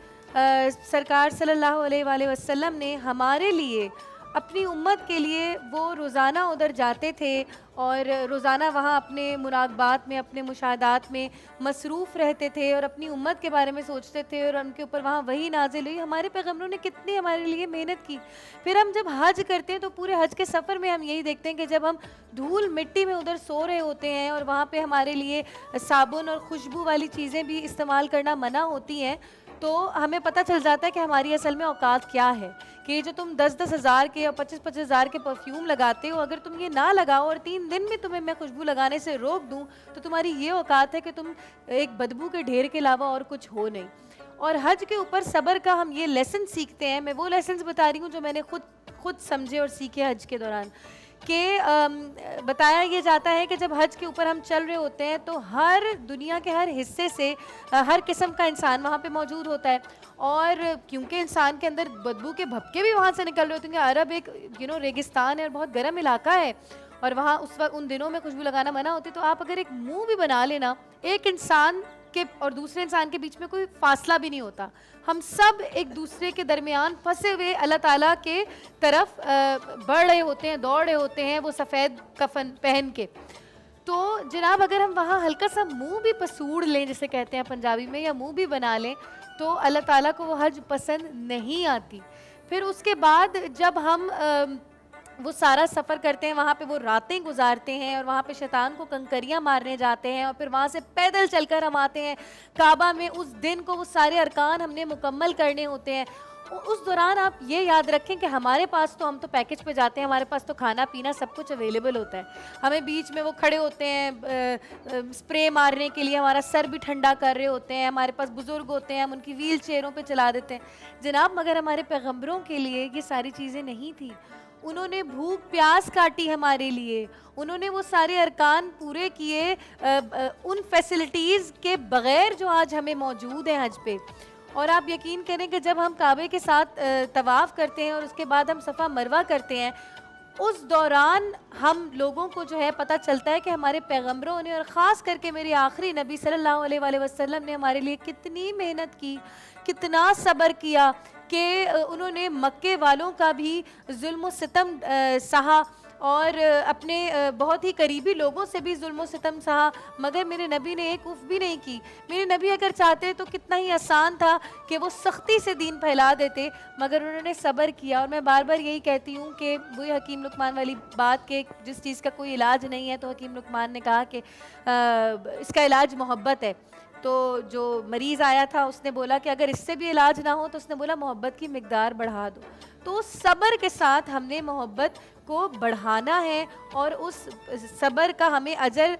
सरकार सल्लल्लाहु अलैहि वसल्लम ने हमारे लिए, अपनी उम्मत के लिए वो रोज़ाना उधर जाते थे और रोज़ाना वहाँ अपने मुराक़बात में, अपने मुशाहदात में मसरूफ़ रहते थे और अपनी उम्मत के बारे में सोचते थे और उनके ऊपर वहाँ वही नाज़िल हुई। हमारे पैगम्बरों ने कितनी हमारे लिए मेहनत की। फिर हम जब हज करते हैं तो पूरे हज के सफ़र में हम यही देखते हैं कि जब हम धूल मिट्टी में उधर सो रहे होते हैं और वहाँ पे हमारे लिए साबुन और खुशबू वाली चीज़ें भी इस्तेमाल करना मना होती हैं, तो हमें पता चल जाता है कि हमारी असल में औकात क्या है। कि जो तुम 10-10 हज़ार के या 25-25 हज़ार के परफ्यूम लगाते हो, अगर तुम ये ना लगाओ और 3 दिन में तुम्हें मैं खुशबू लगाने से रोक दूं, तो तुम्हारी ये औकात है कि तुम एक बदबू के ढेर के अलावा और कुछ हो नहीं। और हज के ऊपर सब्र का हम ये लेसन सीखते हैं। मैं वो लेसन्स बता रही हूँ जो मैंने खुद समझे और सीखे हज के दौरान। कि बताया ये जाता है कि जब हज के ऊपर हम चल रहे होते हैं तो हर दुनिया के हर हिस्से से हर किस्म का इंसान वहाँ पे मौजूद होता है। और क्योंकि इंसान के अंदर बदबू के भपके भी वहाँ से निकल रहे होते हैं। अरब एक रेगिस्तान है और बहुत गर्म इलाका है और वहाँ उस वक्त उन दिनों में खुशबू लगाना मना होती। तो आप अगर एक मुँह भी बना लेना, एक इंसान के और दूसरे इंसान के बीच में कोई फासला भी नहीं होता। हम सब एक दूसरे के दरमियान फंसे हुए अल्लाह ताला के तरफ बढ़ रहे होते हैं, दौड़ रहे होते हैं, वो सफ़ेद कफन पहन के। तो जनाब अगर हम वहाँ हल्का सा मुंह भी पसूड़ लें, जिसे कहते हैं पंजाबी में, या मुंह भी बना लें, तो अल्लाह ताला को वो हज पसंद नहीं आती। फिर उसके बाद जब हम वो सारा सफ़र करते हैं, वहाँ पे वो रातें गुजारते हैं और वहाँ पे शैतान को कंकरियाँ मारने जाते हैं और फिर वहाँ से पैदल चलकर हम आते हैं काबा में। उस दिन को वो सारे अरकान हमने मुकम्मल करने होते हैं। उस दौरान आप ये याद रखें कि हमारे पास तो, हम तो पैकेज पे जाते हैं, हमारे पास तो खाना पीना सब कुछ अवेलेबल होता है। हमें बीच में वो खड़े होते हैं स्प्रे मारने के लिए, हमारा सर भी ठंडा कर रहे होते हैं, हमारे पास बुज़ुर्ग होते हैं, हम उनकी व्हील चेयरों पे चला देते हैं जनाब। मगर हमारे पैगम्बरों के लिए ये सारी चीज़ें नहीं थी। उन्होंने भूख प्यास काटी हमारे लिए, उन्होंने वो सारे अरकान पूरे किए उन फैसिलिटीज़ के बग़ैर जो आज हमें मौजूद हैं हज पे। और आप यकीन करें कि जब हम काबे के साथ तवाफ़ करते हैं और उसके बाद हम सफ़ा मरवा करते हैं, उस दौरान हम लोगों को जो है पता चलता है कि हमारे पैगम्बरों ने, और ख़ास करके मेरे आखिरी नबी सल्लल्लाहु अलैहि वसल्लम ने हमारे लिए कितनी मेहनत की, कितना सब्र किया कि उन्होंने मक्के वालों का भी जुल्म सितम सहा और अपने बहुत ही करीबी लोगों से भी जुल्म सितम सहा, मगर मेरे नबी ने एक उफ भी नहीं की। मेरे नबी अगर चाहते तो कितना ही आसान था कि वो सख्ती से दीन फैला देते, मगर उन्होंने सब्र किया। और मैं बार बार यही कहती हूँ कि वही हकीम लुकमान वाली बात के, जिस चीज़ का कोई इलाज नहीं है तो हकीम लुकमान ने कहा कि इसका इलाज मोहब्बत है। तो जो मरीज़ आया था उसने बोला कि अगर इससे भी इलाज ना हो, तो उसने बोला मोहब्बत की मिकदार बढ़ा दो। तो सब्र के साथ हमने मोहब्बत को बढ़ाना है और उस सब्र का हमें अजर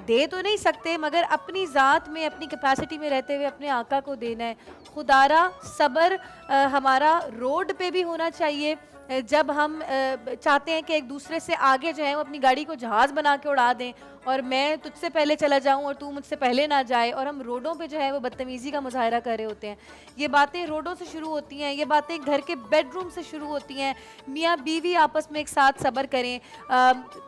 दे तो नहीं सकते, मगर अपनी ज़ात में, अपनी कैपेसिटी में रहते हुए अपने आका को देना है। खुदारा सब्र हमारा रोड पे भी होना चाहिए। जब हम चाहते हैं कि एक दूसरे से आगे जो है वो अपनी गाड़ी को जहाज़ बना के उड़ा दें और मैं तुझसे पहले चला जाऊं और तू मुझसे पहले ना जाए, और हम रोडों पे जो है वो बदतमीज़ी का मुजाहरा कर रहे होते हैं। ये बातें रोडों से शुरू होती हैं, ये बातें घर के बेडरूम से शुरू होती हैं। मियाँ बीवी आपस में एक साथ सब्र करें।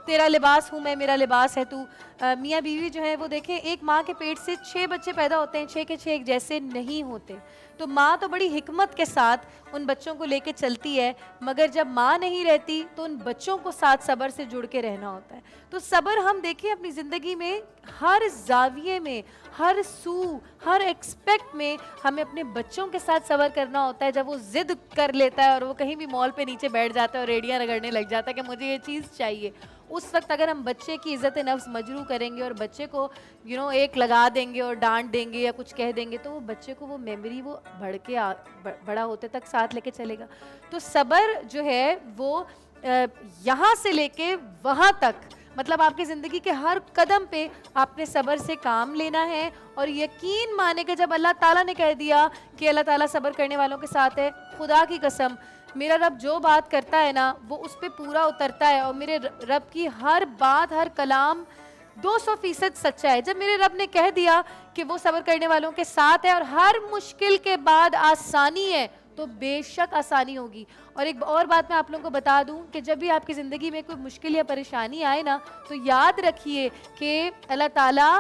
तेरा लिबास हूँ मैं, मेरा लिबास है तू। मियाँ बीवी जो है वो देखें, एक माँ के पेट से 6 बच्चे पैदा होते हैं, 6 के 6 एक जैसे नहीं होते। तो माँ तो बड़ी हिकमत के साथ उन बच्चों को लेके चलती है, मगर जब माँ नहीं रहती तो उन बच्चों को साथ सब्र से जुड़ के रहना होता है। तो सब्र हम देखें अपनी ज़िंदगी में हर जाविये में, हर सू, हर एक्सपेक्ट में हमें अपने बच्चों के साथ सब्र करना होता है। जब वो ज़िद कर लेता है और वो कहीं भी मॉल पे नीचे बैठ जाता है और रेडियाँ रगड़ने लग जाता है कि मुझे ये चीज़ चाहिए, उस वक्त अगर हम बच्चे की इज़्ज़त नफ्स मजरू करेंगे और बच्चे को एक लगा देंगे और डांट देंगे या कुछ कह देंगे, तो वो बच्चे को वो मेमोरी वो बड़ा होते तक साथ लेके चलेगा। तो सब्र जो है वो यहाँ से लेके वहाँ तक, मतलब आपकी ज़िंदगी के हर कदम पे आपने सब्र से काम लेना है। और यकीन माने कि जब अल्लाह ताला ने कह दिया कि अल्लाह ताला सब्र करने वालों के साथ है, खुदा की कसम मेरा रब जो बात करता है ना वो उस पर पूरा उतरता है। और मेरे रब की हर बात, हर कलाम 200% सच्चा है। जब मेरे रब ने कह दिया कि वो सब्र करने वालों के साथ है और हर मुश्किल के बाद आसानी है, तो बेशक आसानी होगी। और एक और बात मैं आप लोगों को बता दूं कि जब भी आपकी ज़िंदगी में कोई मुश्किल या परेशानी आए ना, तो याद रखिए कि अल्लाह ताला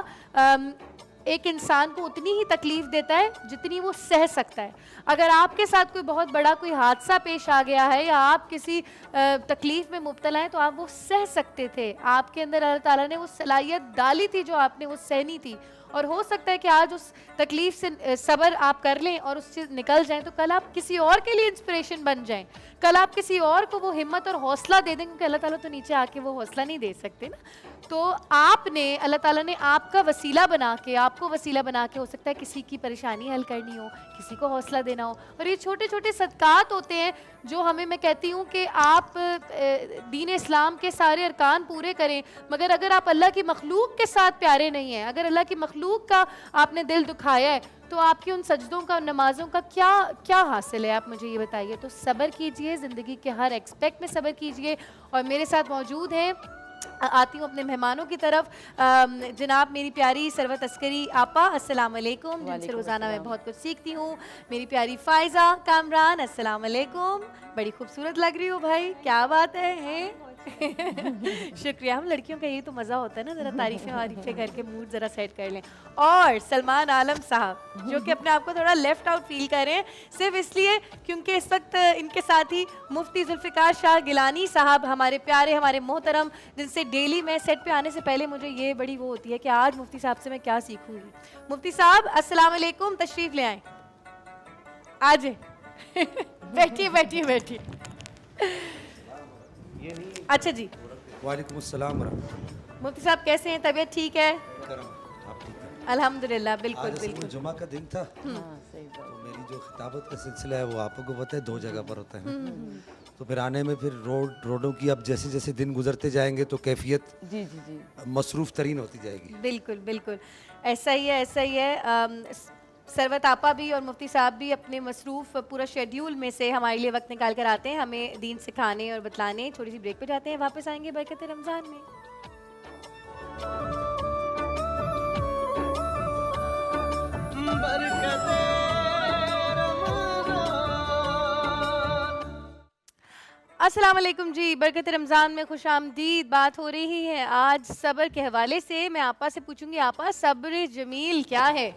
एक इंसान को उतनी ही तकलीफ़ देता है जितनी वो सह सकता है। अगर आपके साथ कोई बहुत बड़ा कोई हादसा पेश आ गया है या आप किसी तकलीफ़ में मुब्तला हैं, तो आप वो सह सकते थे। आपके अंदर अल्लाह ताला ने वो सलाहियत डाली थी जो आपने वो सहनी थी। और हो सकता है कि आज उस तकलीफ़ से सब्र आप कर लें और उससे निकल जाएं, तो कल आप किसी और के लिए इंस्पिरेशन बन जाएं। कल आप किसी और को वो हिम्मत और हौसला दे दें, क्योंकि अल्लाह ताला तो नीचे आके वो हौसला नहीं दे सकते ना। तो आपने, अल्लाह ताला ने आपका वसीला बना के, आपको वसीला बना के, हो सकता है किसी की परेशानी हल करनी हो, किसी को हौसला देना हो। और ये छोटे छोटे सदकात होते हैं जो हमें, मैं कहती हूँ कि आप दीन इस्लाम के सारे अरकान पूरे करें, मगर अगर आप अल्लाह की मखलूक के साथ प्यारे नहीं हैं, अगर अल्लाह की मखलूक का आपने दिल दुखाया है, तो आपकी उन सजदों का, उन नमाज़ों का क्या हासिल है, आप मुझे ये बताइए। तो सब्र कीजिए, ज़िंदगी के हर एक्सपेक्ट में सब्र कीजिए। और मेरे साथ मौजूद हैं, आती हूँ अपने मेहमानों की तरफ, जनाब मेरी प्यारी सरवत अस्करी आपा, अस्सलाम वालेकुम, जिनसे रोज़ाना मैं बहुत कुछ सीखती हूँ। मेरी प्यारी फ़ायज़ा कामरान, अस्सलाम वालेकुम, बड़ी खूबसूरत लग रही हो भाई, क्या बात है, हैं? शुक्रिया। हम लड़कियों का यही तो मज़ा होता है ना, ज़रा तारीफ़ें वारीफ़ें करके मूड ज़रा सेट कर लें। और सलमान आलम साहब जो कि अपने आप को थोड़ा लेफ्ट आउट फील कर रहे हैं, सिर्फ इसलिए क्योंकि इस वक्त इनके साथ ही मुफ्ती जुल्फ़िकार शाह गिलानी साहब, हमारे प्यारे, हमारे मोहतरम, जिनसे डेली मैं सेट पे आने से पहले मुझे ये बड़ी वो होती है कि आज मुफ्ती साहब से मैं क्या सीखूंगी। मुफ्ती साहब अस्सलाम वालेकुम, तशरीफ़ ले आए। आज बैठिए बैठिए बैठिए। अच्छा जी, वालेकुम अस्सलाम वरहमतुल्लाह। मुफ्ती साहब कैसे हैं, तबीयत ठीक है? आप ठीक हैं? अल्हम्दुलिल्लाह, बिल्कुल आज बिल्कुल। जुमा का दिन था, तो मेरी जो खिताबत का सिलसिला है वो आपको पता है 2 जगह पर होता है। तो फिर आने में फिर रोडों की अब जैसे जैसे दिन गुजरते जाएंगे तो कैफियत जी जी जी मसरूफ़ तरीन होती जाएगी। बिल्कुल बिल्कुल, ऐसा ही है ऐसा ही है। सरवत आपा भी और मुफ्ती साहब भी अपने मसरूफ़ पूरा शेड्यूल में से हमारे लिए वक्त निकाल कर आते हैं, हमें दीन सिखाने और बतलाने। छोटी सी ब्रेक पे जाते हैं, वापस आएंगे बरकत रमज़ान में। अस्सलाम वालेकुम जी, बरकत रमज़ान में खुश आमदीद। बात हो रही है आज सब्र के हवाले से। मैं आपा से पूछूंगी, आपा सब्र जमील क्या है?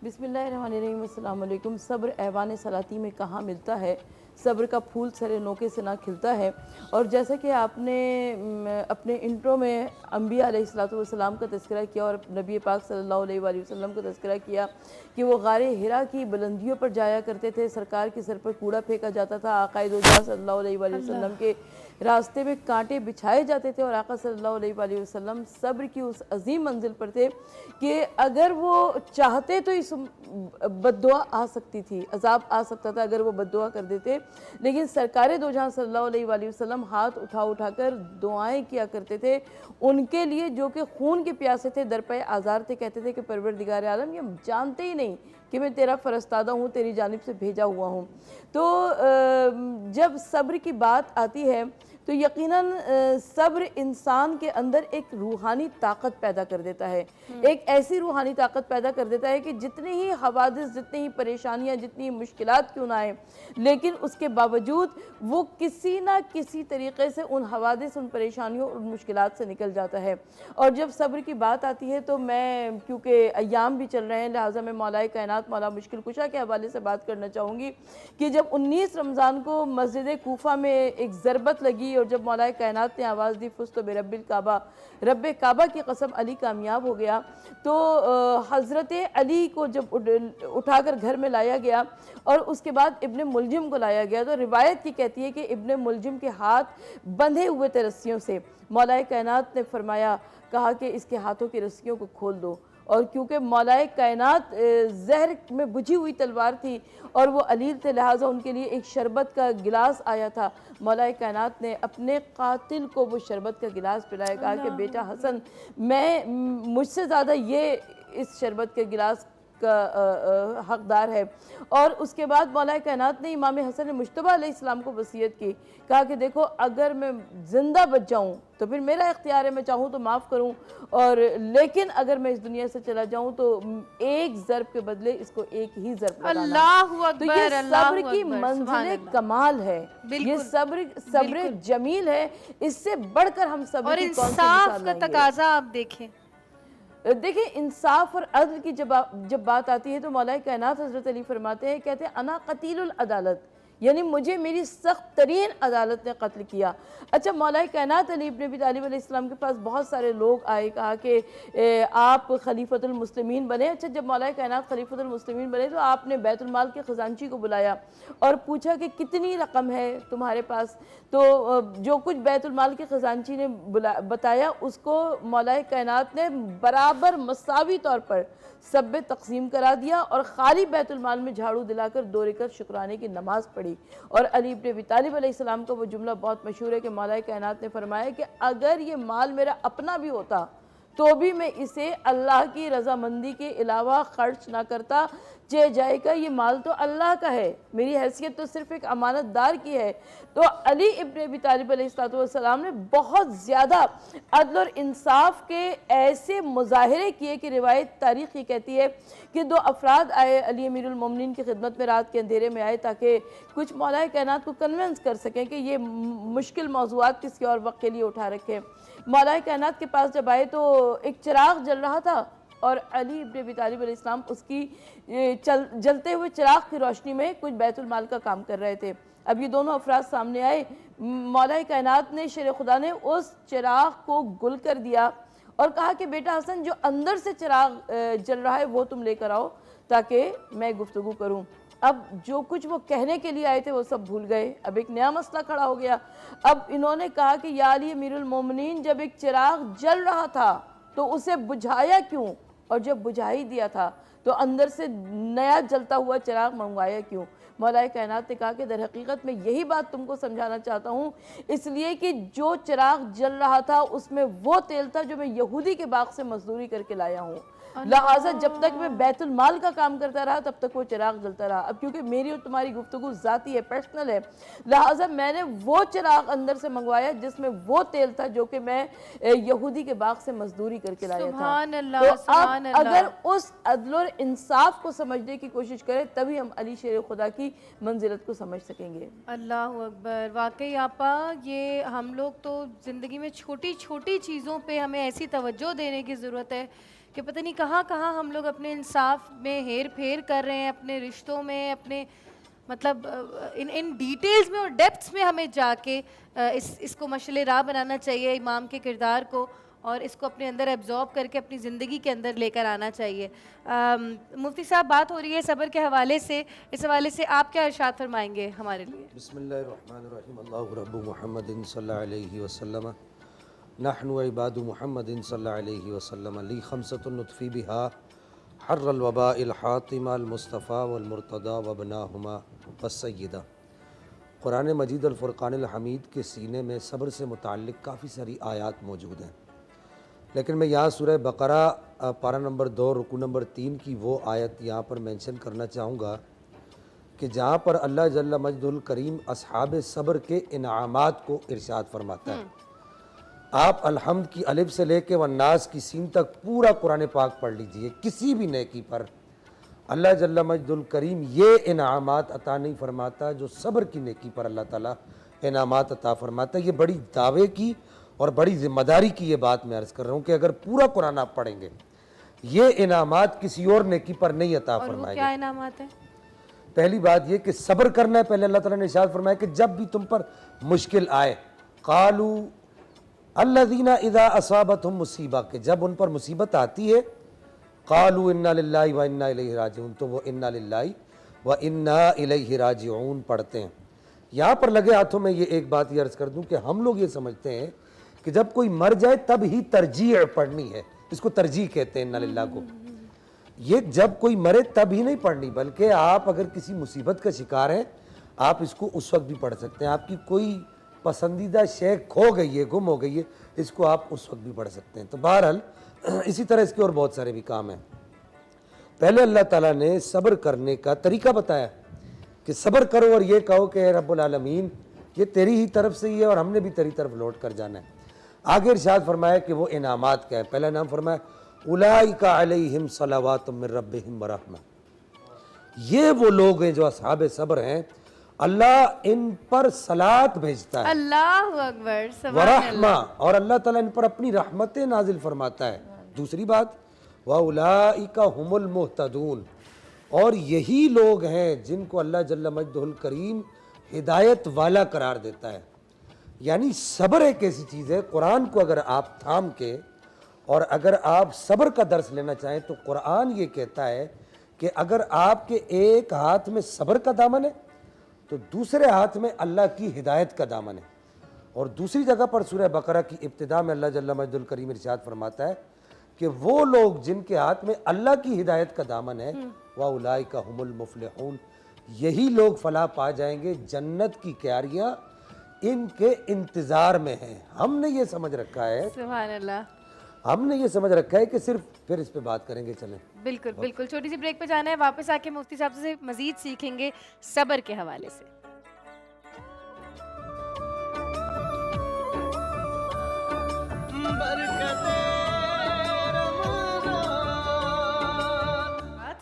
बिस्मिल्लाहिर्रहमानिर्रहीम, अस्सलाम वालेकुम। सब्र ऐवान सलाती में कहाँ मिलता है? सब्र का फूल सरे नोके से ना खिलता है। और जैसा कि आपने अपने इंट्रो में अम्बिया अलैहिस्सलाम का तज़किरा किया और नबी पाक सल्लल्लाहु अलैहि वसल्लम का तज़किरा किया कि वो गारे हिरा की बुलंदियों पर जाया करते थे, सरकार के सर पर कूड़ा फेंका जाता था, आक़ाए दो जहां सल्लल्लाहु अलैहि वसल्लम के रास्ते में कांटे बिछाए जाते थे और आका सल्लल्लाहु अलैहि वसल्लम सब्र की उस अजीम मंजिल पर थे कि अगर वो चाहते तो इस बद्दुआ आ सकती थी, अजाब आ सकता था अगर वो बद्दुआ कर देते। लेकिन सरकार दो जहां सल्लल्लाहु अलैहि वसल्लम हाथ उठा उठाकर दुआएं किया करते थे उनके लिए जो कि खून के प्यासे थे, दरपे आज़ार थे। कहते थे कि परवरदिगार आलम, ये जानते ही नहीं कि मैं तेरा फ़रस्तादा हूँ, तेरी जानिब से भेजा हुआ हूँ। तो जब सब्र की बात आती है तो यकीनन सब्र इंसान के अंदर एक रूहानी ताकत पैदा कर देता है, एक ऐसी रूहानी ताकत पैदा कर देता है कि जितनी ही हवादिस, जितनी ही परेशानियां, जितनी मुश्किलात क्यों ना आए, लेकिन उसके बावजूद वो किसी ना किसी तरीक़े से उन हवादिस, उन परेशानियों, उन मुश्किलात से निकल जाता है। और जब सब्र की बात आती है तो मैं, क्योंकि अय्याम भी चल रहे हैं, लिहाजा मैं मौलाए कायनात मौला मुश्किल कुशा के हवाले से बात करना चाहूँगी कि जब 19 रमज़ान को मस्जिद कूफा में एक ज़रबत लगी और जब मौलाए कायनात ने आवाज़ दी फुस्तु बिरब्बिल काबा, रब्बे काबा की कसम अली कामयाब हो गया, तो हज़रत अली को जब उठाकर घर में लाया गया और उसके बाद इब्ने मुलजिम को लाया गया, तो रिवायत की कहती है कि इब्ने मुलजिम के हाथ बंधे हुए थे रस्सियों से। मौलाए कायनात ने फरमाया, कहा कि इसके हाथों की रस्सियों को खोल दो। और क्योंकि मौलाए कायनात जहर में बुझी हुई तलवार थी और वो अलील थे, लिहाजा उनके लिए एक शरबत का गिलास आया था। मौलाए कायनात ने अपने कातिल को वो शरबत का गिलास पिलाया, कहा कि बेटा हसन, मैं मुझसे ज़्यादा ये इस शरबत के गिलास का हकदार है। और उसके बाद मौलाए कायनात ने इमाम हसन मुश्तबा अलैहिस्सलाम को वसीयत की, कहा कि देखो अगर मैं ज़िंदा बच जाऊँ तो फिर मेरा इख्तियार है, मैं चाहूँ तो माफ़ करूँ, और लेकिन अगर मैं इस दुनिया से चला जाऊँ तो एक ज़र्ब के बदले इसको एक ही ज़र्ब लगाना। अल्लाहु तो ये अकबर, सब्र की मंजिल कमाल है, ये सब्र जमील है, इससे बढ़कर हम सब्र और की कौन सी इंसाफ मिसाल का लाएंगे? तकाजा आप देखें। देखिए, इंसाफ और अदल की जब बात आती है तो मौलाए कायनात हज़रत अली फरमाते हैं, कहते हैं अना कतीलुल अदालत, यानी मुझे मेरी सख्त तरीन अदालत ने कत्ल किया। अच्छा, मौलाए कायनात अली इब्न अबी तालिब अलैहिस्सलाम के पास बहुत सारे लोग आए, कहा कि आप खलीफतुल मुस्लिमीन बने। अच्छा, जब मौलाए कायनात खलीफतुल मुस्लिमीन बने तो आपने बैतुल माल के ख़जानची को बुलाया और पूछा कि कितनी रकम है तुम्हारे पास। तो जो कुछ बैतुल माल के ख़जानची ने बताया उसको मौलाए कायनात ने बराबर मसावी तौर पर सब में तकसीम करा दिया और खाली बैतुल माल में झाड़ू दिलाकर 2 रकात शुक्राने की नमाज़ पढ़ी। और अली इब्न अबी तालिब अलैहिस्सलाम का वो जुमला बहुत मशहूर है कि मौलाए कायनात ने फरमाया कि अगर ये माल मेरा अपना भी होता तो भी मैं इसे अल्लाह की रज़ामंदी के अलावा खर्च ना करता, जाएगा, ये माल तो अल्लाह का है, मेरी हैसियत तो सिर्फ एक अमानतदार की है। तो अली इब्न अबी तालिब अलैहिस्सलाम ने बहुत ज़्यादा अदल और इंसाफ के ऐसे मुजाहरे किए कि रिवायत तारीख़ ये कहती है कि 2 अफराद आए अली अमीरुल मोमिनीन की खिदमत में, रात के अंधेरे में आए ताकि कुछ मौलाए कायनात को कन्विंस कर सकें कि ये मुश्किल मौज़ूआत किसी और वक्त के लिए उठा रखे। मौलाए कायनात के पास जब आए तो एक चिराग जल रहा था और अली इब्न अबी तालिब अलैहिस्सलाम उसकी जलते हुए चिराग की रोशनी में कुछ बैतुल माल का काम कर रहे थे। अब ये दोनों अफराद सामने आए, मौलाए कायनात ने, शेर खुदा ने उस चिराग को गुल कर दिया और कहा कि बेटा हसन, जो अंदर से चिराग जल रहा है वो तुम लेकर आओ ताकि मैं गुफ्तगू करूं। अब जो कुछ वो कहने के लिए आए थे वो सब भूल गए। अब एक नया मसला खड़ा हो गया। अब इन्होंने कहा कि या अली अमीरुल मोमिनीन, जब एक चिराग जल रहा था तो उसे बुझाया क्यों, और जब बुझा ही दिया था तो अंदर से नया जलता हुआ चिराग मंगवाया क्यों। मौलाए कायनात ने कहा कि दर हकीकत मैं यही बात तुमको समझाना चाहता हूँ, इसलिए कि जो चिराग जल रहा था उसमें वो तेल था जो मैं यहूदी के बाग से मजदूरी करके लाया हूँ, लिहाजा जब तक मैं बैतुल माल का काम करता रहा तब तक वो चिराग जलता रहा। अब क्योंकि मेरी और तुम्हारी गुफ्तगू ज़ाती है, पर्सनल है, लिहाजा मैंने वो चिराग अंदर से मंगवाया जिसमें वो तेल था जो कि मैं यहूदी के बाग से मजदूरी करके लाया था। सुभान अल्लाह, तो सुभान अब अल्लाह। अगर उस अदल और इंसाफ को समझने की कोशिश करें तभी हम अली शेर खुदा की मंजिलत को समझ सकेंगे। अल्लाह अकबर। वाकई आपा, ये हम लोग तो ज़िंदगी में छोटी छोटी चीज़ों पे हमें ऐसी तवज्जो देने की ज़रूरत है कि पता नहीं कहाँ कहाँ हम लोग अपने इंसाफ में हेर फेर कर रहे हैं, अपने रिश्तों में, अपने मतलब इन डिटेल्स में और डेप्थ्स में हमें जाके इसको मशले राह बनाना चाहिए, इमाम के किरदार को, और इसको अपने अंदर एब्जॉर्ब करके अपनी ज़िंदगी के अंदर लेकर आना चाहिए। मुफ्ती साहब, बात हो रही है सब्र के हवाले से, इस हवाले से आप क्या इरशाद फरमाएंगे हमारे लिए? बिस्मिल्लाहिर्रहमानिर्रहीम। अल्लाहु रब्बु मुहम्मदिन सल्लल्लाहु अलैहि वसल्लम नहनु इबादु मुहम्मदिन सल्लल्लाहु अलैहि वसल्लम ली खमसतुन नुतफ़ी बिहा हर्रल वबाइल हातिमा अल मुस्तफ़ा वल मुर्तदा वबनाहुमा वस्सय्यदा। कुरान मजीद अल फ़ुरक़ान अल हमीद के सीने में सब्र से मुताल्लिक़ काफ़ी सारी आयात मौजूद हैं, लेकिन मैं यहाँ सूरह बकरा पारा नंबर 2 रुकू नंबर 3 की वो आयत यहाँ पर मेंशन करना चाहूँगा कि जहाँ पर अल्लाह जल्ल मजदुल करीम अस्हाब सब्र के इनामात को इरशाद फरमाता है। आप अलहम्द की अलिफ से लेके वन्नास की सीन तक पूरा कुरान पाक पढ़ लीजिए, किसी भी नेकी पर अल्लाह जल्ल मजदुल करीम ये इनामात अता नहीं फरमाता जो सब्र की नेकी पर अल्लाह ताला इनामात अता फरमाता है। ये बड़ी दावे की और बड़ी ज़िम्मेदारी की ये बात मैं अर्ज़ कर रहा हूँ कि अगर पूरा कुरान आप पढ़ेंगे ये इनामात किसी और नेकी पर नहीं अता फरमाएंगे। क्या इनामात है? पहली बात ये कि सब्र करना है। पहले अल्लाह ताला ने इरशाद फरमाया कि जब भी तुम पर मुश्किल आए, कालू अल्लज़ीना इज़ा असाबतहुम मुसीबा, के जब उन पर मुसीबत आती है, कालू इन्ना लिल्लाहि व इन्ना इलैहि राजिऊन, तो वो इन्ना लिल्लाहि व इन्ना इलैहि राजिऊन पढ़ते हैं। यहाँ पर लगे हाथों में ये एक बात ये अर्ज़ कर दूँ कि हम लोग ये समझते हैं कि जब कोई मर जाए तब ही तरजीह पढ़नी है, इसको तरजीह कहते हैं इन्ना लिल्लाह को। ये जब कोई मरे तब ही नहीं पढ़नी, बल्कि आप अगर किसी मुसीबत का शिकार हैं आप इसको उस वक्त भी पढ़ सकते हैं। आपकी कोई पसंदीदा शे खो गई है, गुम हो गई है, इसको आप उस वक्त भी पढ़ सकते हैं। तो बहरहाल इसी तरह इसके और बहुत सारे भी काम हैं। पहले अल्लाह ताला ने सब्र करने का तरीका बताया कि सब्र करो और ये कहो कि रब्बुल आलमीन ये तेरी ही तरफ से ही है और हमने भी तेरी तरफ लौट कर जाना है। आगे इरशाद फरमाया कि वो इनामात क्या है। पहला नाम फरमाया उलाइका अलैहिम सलावातुम मिर रब्बिहिम व रहमा। ये वो लोग हैं जो अस्हाबे सब्र हैं, अल्लाह इन पर सलात भेजता है, अल्लाहु अकबर, व सुभान रहमा, अल्लाह। और अल्लाह ताला इन पर अपनी रहमतें नाजिल फरमाता है। दूसरी बात व उलाइका हुमुल मुहतदून, और यही लोग हैं जिनको अल्लाह जल्ल मजदुल करीम हिदायत वाला करार देता है। यानी सब्र एक ऐसी चीज़ है, कुरान को अगर आप थाम के और अगर आप सब्र का दर्स लेना चाहें तो कुरान ये कहता है कि अगर आपके एक हाथ में सब्र का दामन है तो दूसरे हाथ में अल्लाह की हिदायत का दामन है। और दूसरी जगह पर सूरह बकरा की इब्तिदा में अल्लाह जल्ल मजदुल करीम इरशाद फरमाता है कि वो लोग जिनके हाथ में अल्लाह की हिदायत का दामन है व उलाइका हुमुल मुफलिहून, यही लोग फलाह पा जाएंगे, जन्नत की क्यारियाँ इनके इंतज़ार में हैं। हमने ये समझ रखा है सुभान अल्लाह। हमने ये समझ रखा है कि सिर्फ फिर इस पे बात करेंगे। चलें बिल्कुल बिल्कुल, छोटी सी ब्रेक पे जाना है, वापस आके मुफ्ती साहब से मजीद सीखेंगे सब्र के हवाले से।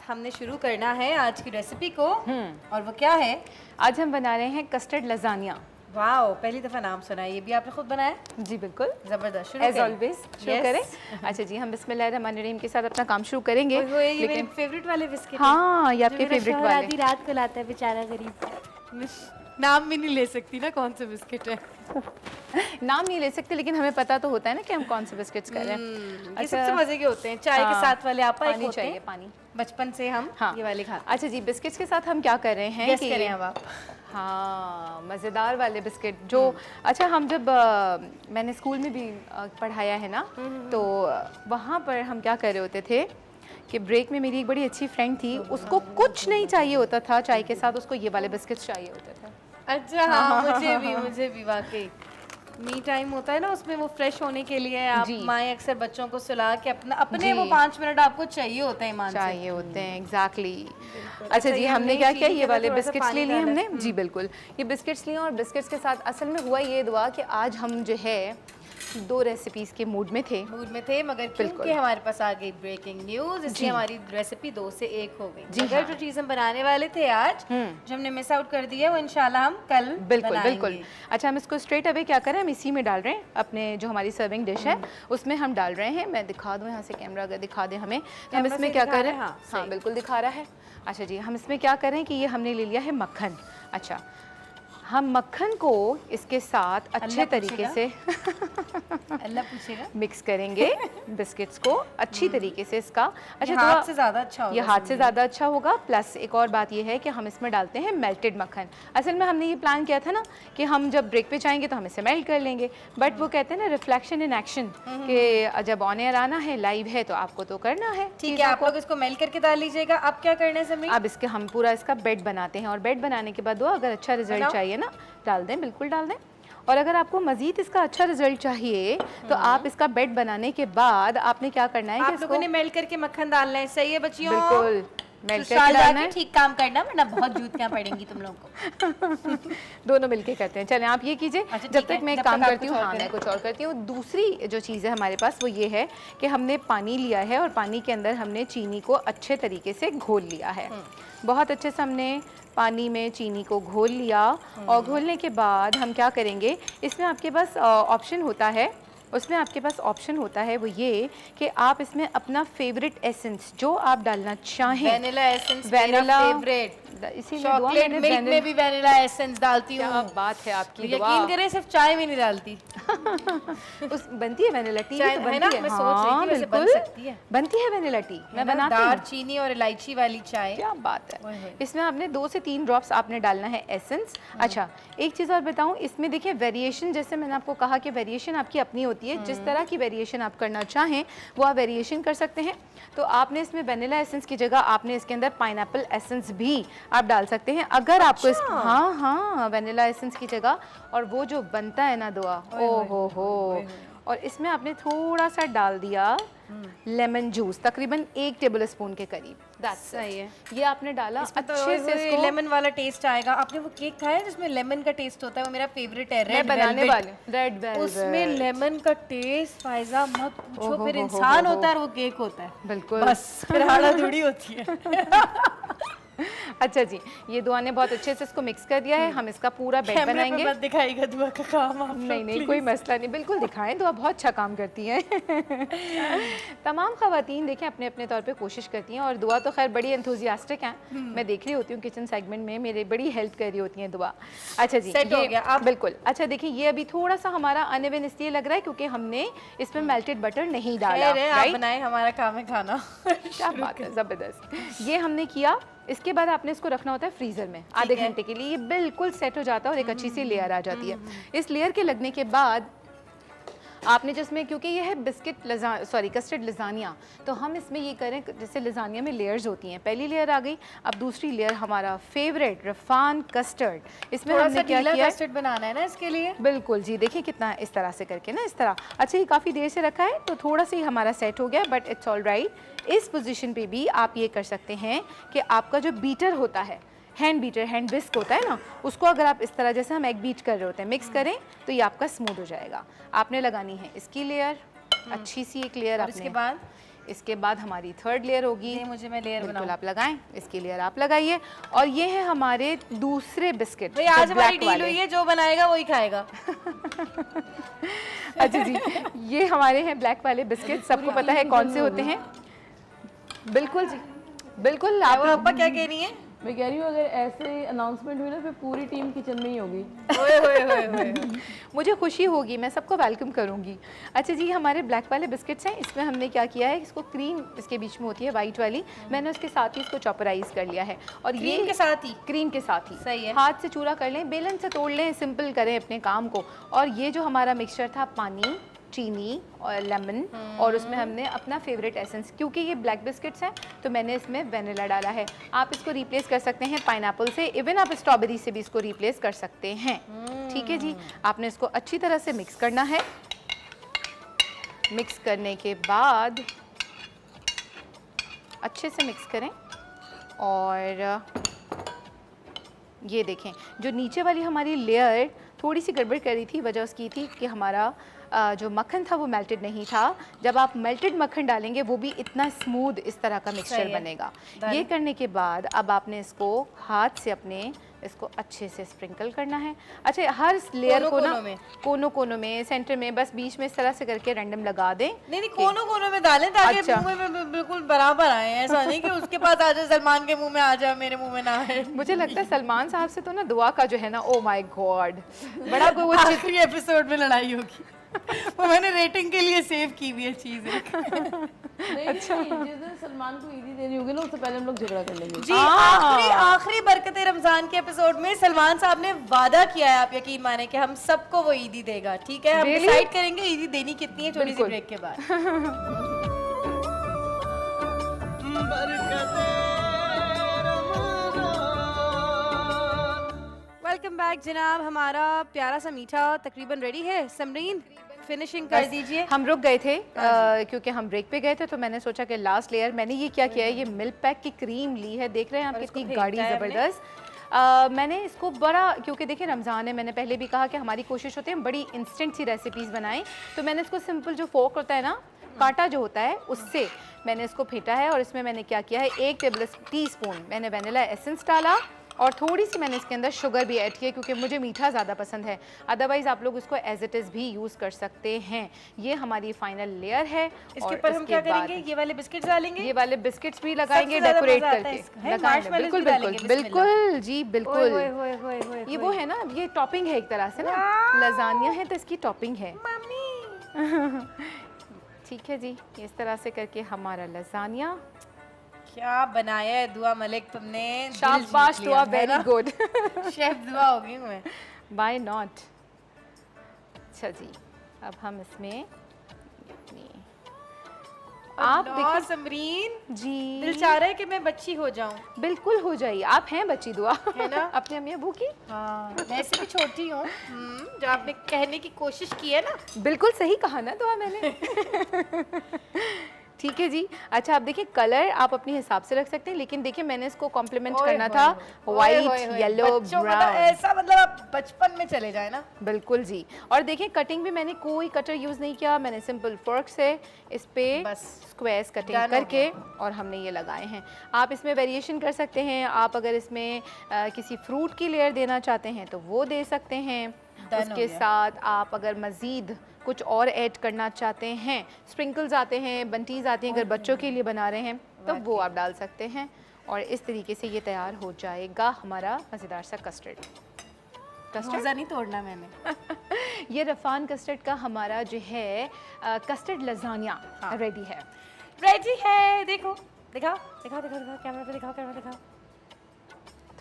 हमने शुरू करना है आज की रेसिपी को, और वो क्या है? आज हम बना रहे हैं कस्टर्ड लजानिया। वाओ, पहली दफ़ा नाम सुना है। ये भी आपने खुद बनाया? जी बिल्कुल, जबरदस्त। शुरू एज करें। ऑलवेज शुरू करें। अच्छा जी, हम बिस्मिल्लाहिर्रहमानिर्रहीम के साथ अपना काम शुरू करेंगे। ये मेरे फेवरेट वाले बिस्किट। हाँ, ये आपके फेवरेट वाले। आधी रात को लाता है बेचारा गरीब। नाम भी नहीं ले सकती ना कौन सा बिस्किट है। नाम नहीं ले सकते, लेकिन हमें पता तो होता है ना कि हम कौन से बिस्किट्स कर रहे हैं। ये सबसे मजे के होते हैं, चाय के साथ वाले। आप पानी चाहिए, पानी। बचपन से हम ये वाले खाते। अच्छा जी, बिस्किट्स के साथ हम क्या कर रहे हैं? गेस करें अब आप। हाँ, मज़ेदार वाले बिस्किट जो अच्छा, हम जब मैंने स्कूल में भी पढ़ाया है ना, तो वहाँ पर हम क्या कर रहे होते थे कि ब्रेक में मेरी एक बड़ी अच्छी फ्रेंड थी, उसको कुछ नहीं चाहिए होता था चाय के साथ, उसको ये वाले बिस्किट्स चाहिए होते थे। अच्छा हाँ, मुझे भी वाकई मी टाइम होता है ना, उसमें वो फ्रेश होने के लिए आप माएँ अक्सर बच्चों को सुला के अपने वो 5 मिनट आपको चाहिए होते हैं, ईमान से चाहिए होते हैं। एग्जैक्टली। अच्छा जी, हमने क्या किया, ये वाले बिस्किट्स ले लिए हमने। जी बिल्कुल, ये बिस्किट्स लिए, और बिस्किट्स के साथ असल में हुआ ये दुआ कि आज हम जो है 2 रेसिपीज़ के मूड में थे, मगर क्योंकि हमारे पास आ गई ब्रेकिंग न्यूज़, इसलिए हमारी रेसिपी 2 से 1 हो गई। जी, अगर जो चीज़ हम बनाने वाले थे आज, जो हमने मिस आउट कर दी है, वो इंशाल्लाह हम कल बिल्कुल। अच्छा, हम इसको स्ट्रेट अवे क्या करें, हम इसी में डाल रहे हैं, अपने जो हमारी सर्विंग डिश है उसमें हम डाल रहे हैं। मैं दिखा दूँ यहाँ से, कैमरा अगर दिखा दे हमें, हम इसमें क्या करें। हाँ बिल्कुल दिखा रहा है। अच्छा जी, हम इसमें क्या करें कि ये हमने ले लिया है मक्खन। अच्छा, हम मक्खन को इसके साथ अच्छे तरीके से अल्लाह पूछेगा मिक्स करेंगे बिस्किट्स को अच्छी तरीके से। इसका अच्छा, हाथ से ज़्यादा अच्छा होगा, ये हाथ से ज़्यादा अच्छा होगा। प्लस एक और बात ये है कि हम इसमें डालते हैं मेल्टेड मक्खन। असल में हमने ये प्लान किया था ना कि हम जब ब्रेक पे जाएंगे तो हम इसे मेल्ट कर लेंगे, बट वो कहते हैं ना रिफ्लेक्शन इन एक्शन, कि जब ऑन एयर आना है, लाइव है, तो आपको तो करना है। ठीक है, आप लोग इसको मेल्ट करके डाल लीजिएगा। अब क्या करना है समीर? अब इसके हम पूरा इसका बेड बनाते हैं, और बेड बनाने के बाद वो अगर अच्छा रिजल्ट चाहिए ना, डाल दें, बिल्कुल डाल दें। और अगर आपको मजीद इसका अच्छा रिजल्ट चाहिए तो आप इसका बेड बनाने के बाद आपने क्या करना है, आप लोगों ने मेल्ट करके मक्खन डालना है। सही है बच्चियों? बिल्कुल मेल्ट करके डालना है। ठीक काम करना, वरना बहुत जूतियां पड़ेंगी तुम लोगों को। दोनों मिलके करते हैं। चलें आप ये कीजिए, जब तक मैं काम करती हूँ। हाँ, मैं कुछ और करती हूँ। दूसरी जो चीज़ है हमारे पास वो ये है कि हमने पानी लिया है, और पानी के अंदर हमने चीनी को अच्छे तरीके से घोल लिया है। बहुत अच्छे से हमने पानी में चीनी को घोल लिया, और घोलने के बाद हम क्या करेंगे, इसमें आपके पास ऑप्शन होता है, उसमें आपके पास ऑप्शन होता है वो ये कि आप इसमें अपना फेवरेट एसेंस जो आप डालना चाहें, वैनिला एसेंस मेरा फेवरेट, इसीलिए चॉकलेट मिल्क में भी वैनिला एसेंस डालती हूँ। क्या बात है आपकी, यकीन करें सिर्फ चाय में नहीं डालती। उस बनती है वैनिला टी, तो बनती है। मैं सोच रही थी वैसे बन सकती है। बनती है वैनिला टी, मैं बनाती हूँ। दालचीनी और इलायची वाली चाय। क्या बात है। इसमें आपने 2 से 3 ड्रॉप्स आपने डालना है एसेंस। अच्छा, एक चीज़ और बताऊँ, इसमें देखिए वेरिएशन, जैसे मैंने आपको कहा कि वेरिएशन आपकी अपनी होती है, जिस तरह की वेरिएशन आप करना चाहें वो आप वेरिएशन कर सकते हैं। तो आपने इसमें वैनिला एसेंस की जगह आपने इसके अंदर पाइनएप्पल एसेंस भी आप डाल सकते हैं, अगर आपको इस हाँ वैनिला एसेंस की जगह। और वो जो बनता है ना दुआ, ओ हो। और इसमें आपने थोड़ा सा डाल दिया लेमन जूस, तकरीबन 1 टेबल स्पून के करीब। सही है, ये आपने डाला अच्छे से इसको। लेमन वाला टेस्ट आएगा। आपने वो केक खाया है जिसमें लेमन का टेस्ट होता है? वो मेरा फेवरेट है, मैं बनाने वाली रेड वेलवेट। उसमें लेमन का टेस्ट फायजा मत पूछो, फिर इंसान होता है और वो केक होता है। बिल्कुल, बस फिर हाड़ा धुड़ी होती है। अच्छा जी, ये दुआ ने बहुत अच्छे से इसको मिक्स कर दिया है। हम इसका पूरा बेड बनाएंगे। मत दिखाइएगा दुआ का काम आप। नहीं, कोई मसला नहीं, बिल्कुल दिखाएं, दुआ बहुत अच्छा काम करती है। तमाम ख़वातीन देखें अपने अपने तौर पे कोशिश करती हैं, और दुआ तो खैर बड़ी एंथुजियास्टिक हैं। मैं देख रही होती हूँ किचन सेगमेंट में, मेरे बड़ी हेल्प कर रही होती हैं दुआ। अच्छा जी, सेट हो गया आप। बिल्कुल। अच्छा देखिए, ये अभी थोड़ा सा हमारा अनइवन इसलिए लग रहा है क्योंकि हमने इसमें मेल्टेड बटर नहीं डाला। आप बनाए, हमारा काम है खाना। क्या बात है, ज़बरदस्त। ये हमने किया। इसके बाद आपने इसको रखना होता है फ्रीज़र में आधे घंटे के लिए। ये बिल्कुल सेट हो जाता है और एक अच्छी सी लेयर आ जाती है। इस लेयर के लगने के बाद आपने जिसमें, क्योंकि ये है बिस्किट कस्टर्ड लजानिया, तो हम इसमें ये करें जैसे लजानिया में लेयर्स होती हैं, पहली लेयर आ गई, अब दूसरी लेयर हमारा फेवरेट रफान कस्टर्ड, इसमें हमने क्या किया है, कस्टर्ड बनाना है ना इसके लिए। बिल्कुल जी, देखिए कितना इस तरह से करके ना, इस तरह। अच्छा, ये काफ़ी देर से रखा है तो थोड़ा सा ही हमारा सेट हो गया, बट इट्स ऑल राइट। इस पोजीशन पे भी आप ये कर सकते हैं कि आपका जो बीटर होता है, हैंड बीटर, हैंड विस्क होता है ना, उसको अगर आप इस तरह जैसे हम एग बीट कर रहे होते हैं मिक्स करें तो ये आपका स्मूथ हो जाएगा। आपने लगानी है इसकी लेयर, अच्छी सी एक लेयर, इसके बाद हमारी थर्ड लेयर होगी। मुझे मैं लेयर बिल्कुल आप लगाएं, इसकी लेयर आप लगाइए। और ये है हमारे दूसरे बिस्किट। भाई आज हमारी डील हुई है, जो बनाएगा वही खाएगा। अच्छा जी, ये हमारे हैं ब्लैक वाले बिस्किट, सबको पता है कौन से होते हैं। बिल्कुल जी, बिल्कुल। आप क्या कह रही हैं? मैं कह रही हूँ अगर ऐसे अनाउंसमेंट हुई ना फिर पूरी टीम किचन में ही होगी। ओए होए होए होए। मुझे खुशी होगी, मैं सबको वेलकम करूंगी। अच्छा जी, हमारे ब्लैक वाले बिस्किट्स हैं, इसमें हमने क्या किया है, इसको क्रीम इसके बीच में होती है वाइट वाली, मैंने उसके साथ ही इसको चॉपराइज कर लिया है। और ये क्रीम के साथ ही, क्रीम के साथ ही सही है। हाथ से चूरा कर लें, बेलन से तोड़ लें, सिंपल करें अपने काम को। और ये जो हमारा मिक्सचर था, पानी, चीनी और लेमन, और उसमें हमने अपना फेवरेट एसेंस, क्योंकि ये ब्लैक बिस्किट्स हैं तो मैंने इसमें वेनिला डाला है। आप इसको रिप्लेस कर सकते हैं पाइनएप्पल से, इवन आप स्ट्रॉबेरी से भी इसको रिप्लेस कर सकते हैं। ठीक है जी, आपने इसको अच्छी तरह से मिक्स करना है। मिक्स करने के बाद अच्छे से मिक्स करें। और ये देखें, जो नीचे वाली हमारी लेयर थोड़ी सी गड़बड़ कर रही थी, वजह उसकी थी कि हमारा जो मक्खन था वो मेल्टेड नहीं था। जब आप मेल्टेड मक्खन डालेंगे वो भी इतना स्मूथ इस तरह का मिक्सचर बनेगा। ये करने के बाद अब आपने इसको हाथ से अपने इसको अच्छे से स्प्रिंकल करना है। अच्छा, हर लेयर को ना कोनों में, सेंटर में, बस बीच में इस तरह से करके रैंडम लगा दें। नहीं, कोनों में डालें ताकि मुंह में बिल्कुल बराबर आए। ऐसा नहीं कि उसके पास आ जाए, सलमान के मुंह में आ जाए, मेरे मुंह में ना आए। मुझे लगता है सलमान साहब से तो ना दुआ का जो है ना, ओ माय गॉड, बड़ा कोई आखिरी एपिसोड में लड़ाई होगी। वो मैंने रेटिंग के लिए सेव की हुई है चीजें। अच्छा, जिस दिन सलमान को ईदी देनी होगी ना उससे पहले हम लोग झगड़ा कर लेंगे जी। आखिरी बरकते रमजान के एपिसोड में सलमान साहब ने वादा किया है, आप यकीन माने, कि हम सबको वो ईदी देगा। ठीक है, हम डिसाइड करेंगे ईदी देनी कितनी है छोटी सी ब्रेक के बाद। वेलकम बैक जनाब, हमारा प्यारा सा मीठा तकरीबन रेडी है। समरीन, फिनिशिंग कर दीजिए। हम रुक गए थे क्योंकि हम ब्रेक पे गए थे, तो मैंने सोचा कि लास्ट लेयर मैंने ये क्या किया है, ये मिल्क पैक की क्रीम ली है, देख रहे हैं आप कितनी गाढ़ी ज़बरदस्त। मैंने इसको बड़ा, क्योंकि देखिए रमज़ान है, मैंने पहले भी कहा कि हमारी कोशिश होती है बड़ी इंस्टेंट सी रेसिपीज़ बनाएं, तो मैंने इसको सिंपल जो फोक होता है ना, कांटा जो होता है, उससे मैंने इसको फेंटा है। और इसमें मैंने क्या किया है, 1 टीस्पून मैंने वेनिला एसेंस डाला और थोड़ी सी मैंने इसके अंदर शुगर भी ऐड किया, क्योंकि मुझे मीठा ज़्यादा पसंद है। अदरवाइज़ आप लोग इसको एज इट इज़ भी यूज़ कर सकते हैं। ये हमारी फाइनल लेयर है। इसके ऊपर हम क्या करेंगे, ये वाले बिस्किट्स डालेंगे, ये वाले बिस्किट्स भी लगाएंगे डेकोरेट करके, लगाएंगे। बिल्कुल बिल्कुल बिल्कुल जी, बिल्कुल। ये वो है ना, ये टॉपिंग है एक तरह से ना, लजानिया है तो इसकी टॉपिंग है। ठीक है जी, इस तरह से करके हमारा लजानिया क्या बनाया है दुआ मलिक तुमने। शाबाश दुआ, वेरी गुड। शेफ दुआ हो गई मैं। बाय नॉट। अच्छा जी, अब हम इसमें आप देखिए समरीन जी, दिल चाह रहा है कि मैं बच्ची हो जाऊं। बिल्कुल हो जाइए, आप हैं बच्ची दुआ, है ना। अपने अम्मी अबू की। हाँ, मैं से भी छोटी हूँ, जो आपने कहने की कोशिश की है ना। बिल्कुल सही कहा ना दुआ मैंने। ठीक है जी। अच्छा, आप देखिए कलर आप अपने हिसाब से रख सकते हैं, लेकिन देखिए मैंने इसको कॉम्प्लीमेंट करना था वाइट, येलो, ब्राउन, ऐसा मतलब आप बचपन में चले जाए ना। बिल्कुल जी। और देखिए कटिंग भी मैंने कोई कटर यूज़ नहीं किया, मैंने सिंपल फोर्क से इस पे बस स्क्वायर्स कटिंग करके और हमने ये लगाए हैं। आप इसमें वेरिएशन कर सकते हैं, आप अगर इसमें किसी फ्रूट की लेयर देना चाहते हैं तो वो दे सकते हैं। उसके साथ आप अगर मज़ीद कुछ और ऐड करना चाहते हैं, स्प्रिंकल्स आते हैं, बंटीज आती हैं, अगर बच्चों के लिए बना रहे हैं तो वो आप डाल सकते हैं। और इस तरीके से ये तैयार हो जाएगा हमारा मज़ेदार सा कस्टर्ड। रोज़ा नहीं तोड़ना मैंने। ये रफ़ान कस्टर्ड का हमारा जो है कस्टर्ड लजानिया रेडी है। रेडी है, देखो दिखाओ दिखाओ दिखाओ दिखाओ, कैमरा पे दिखाओ, कैमरा दिखाओ,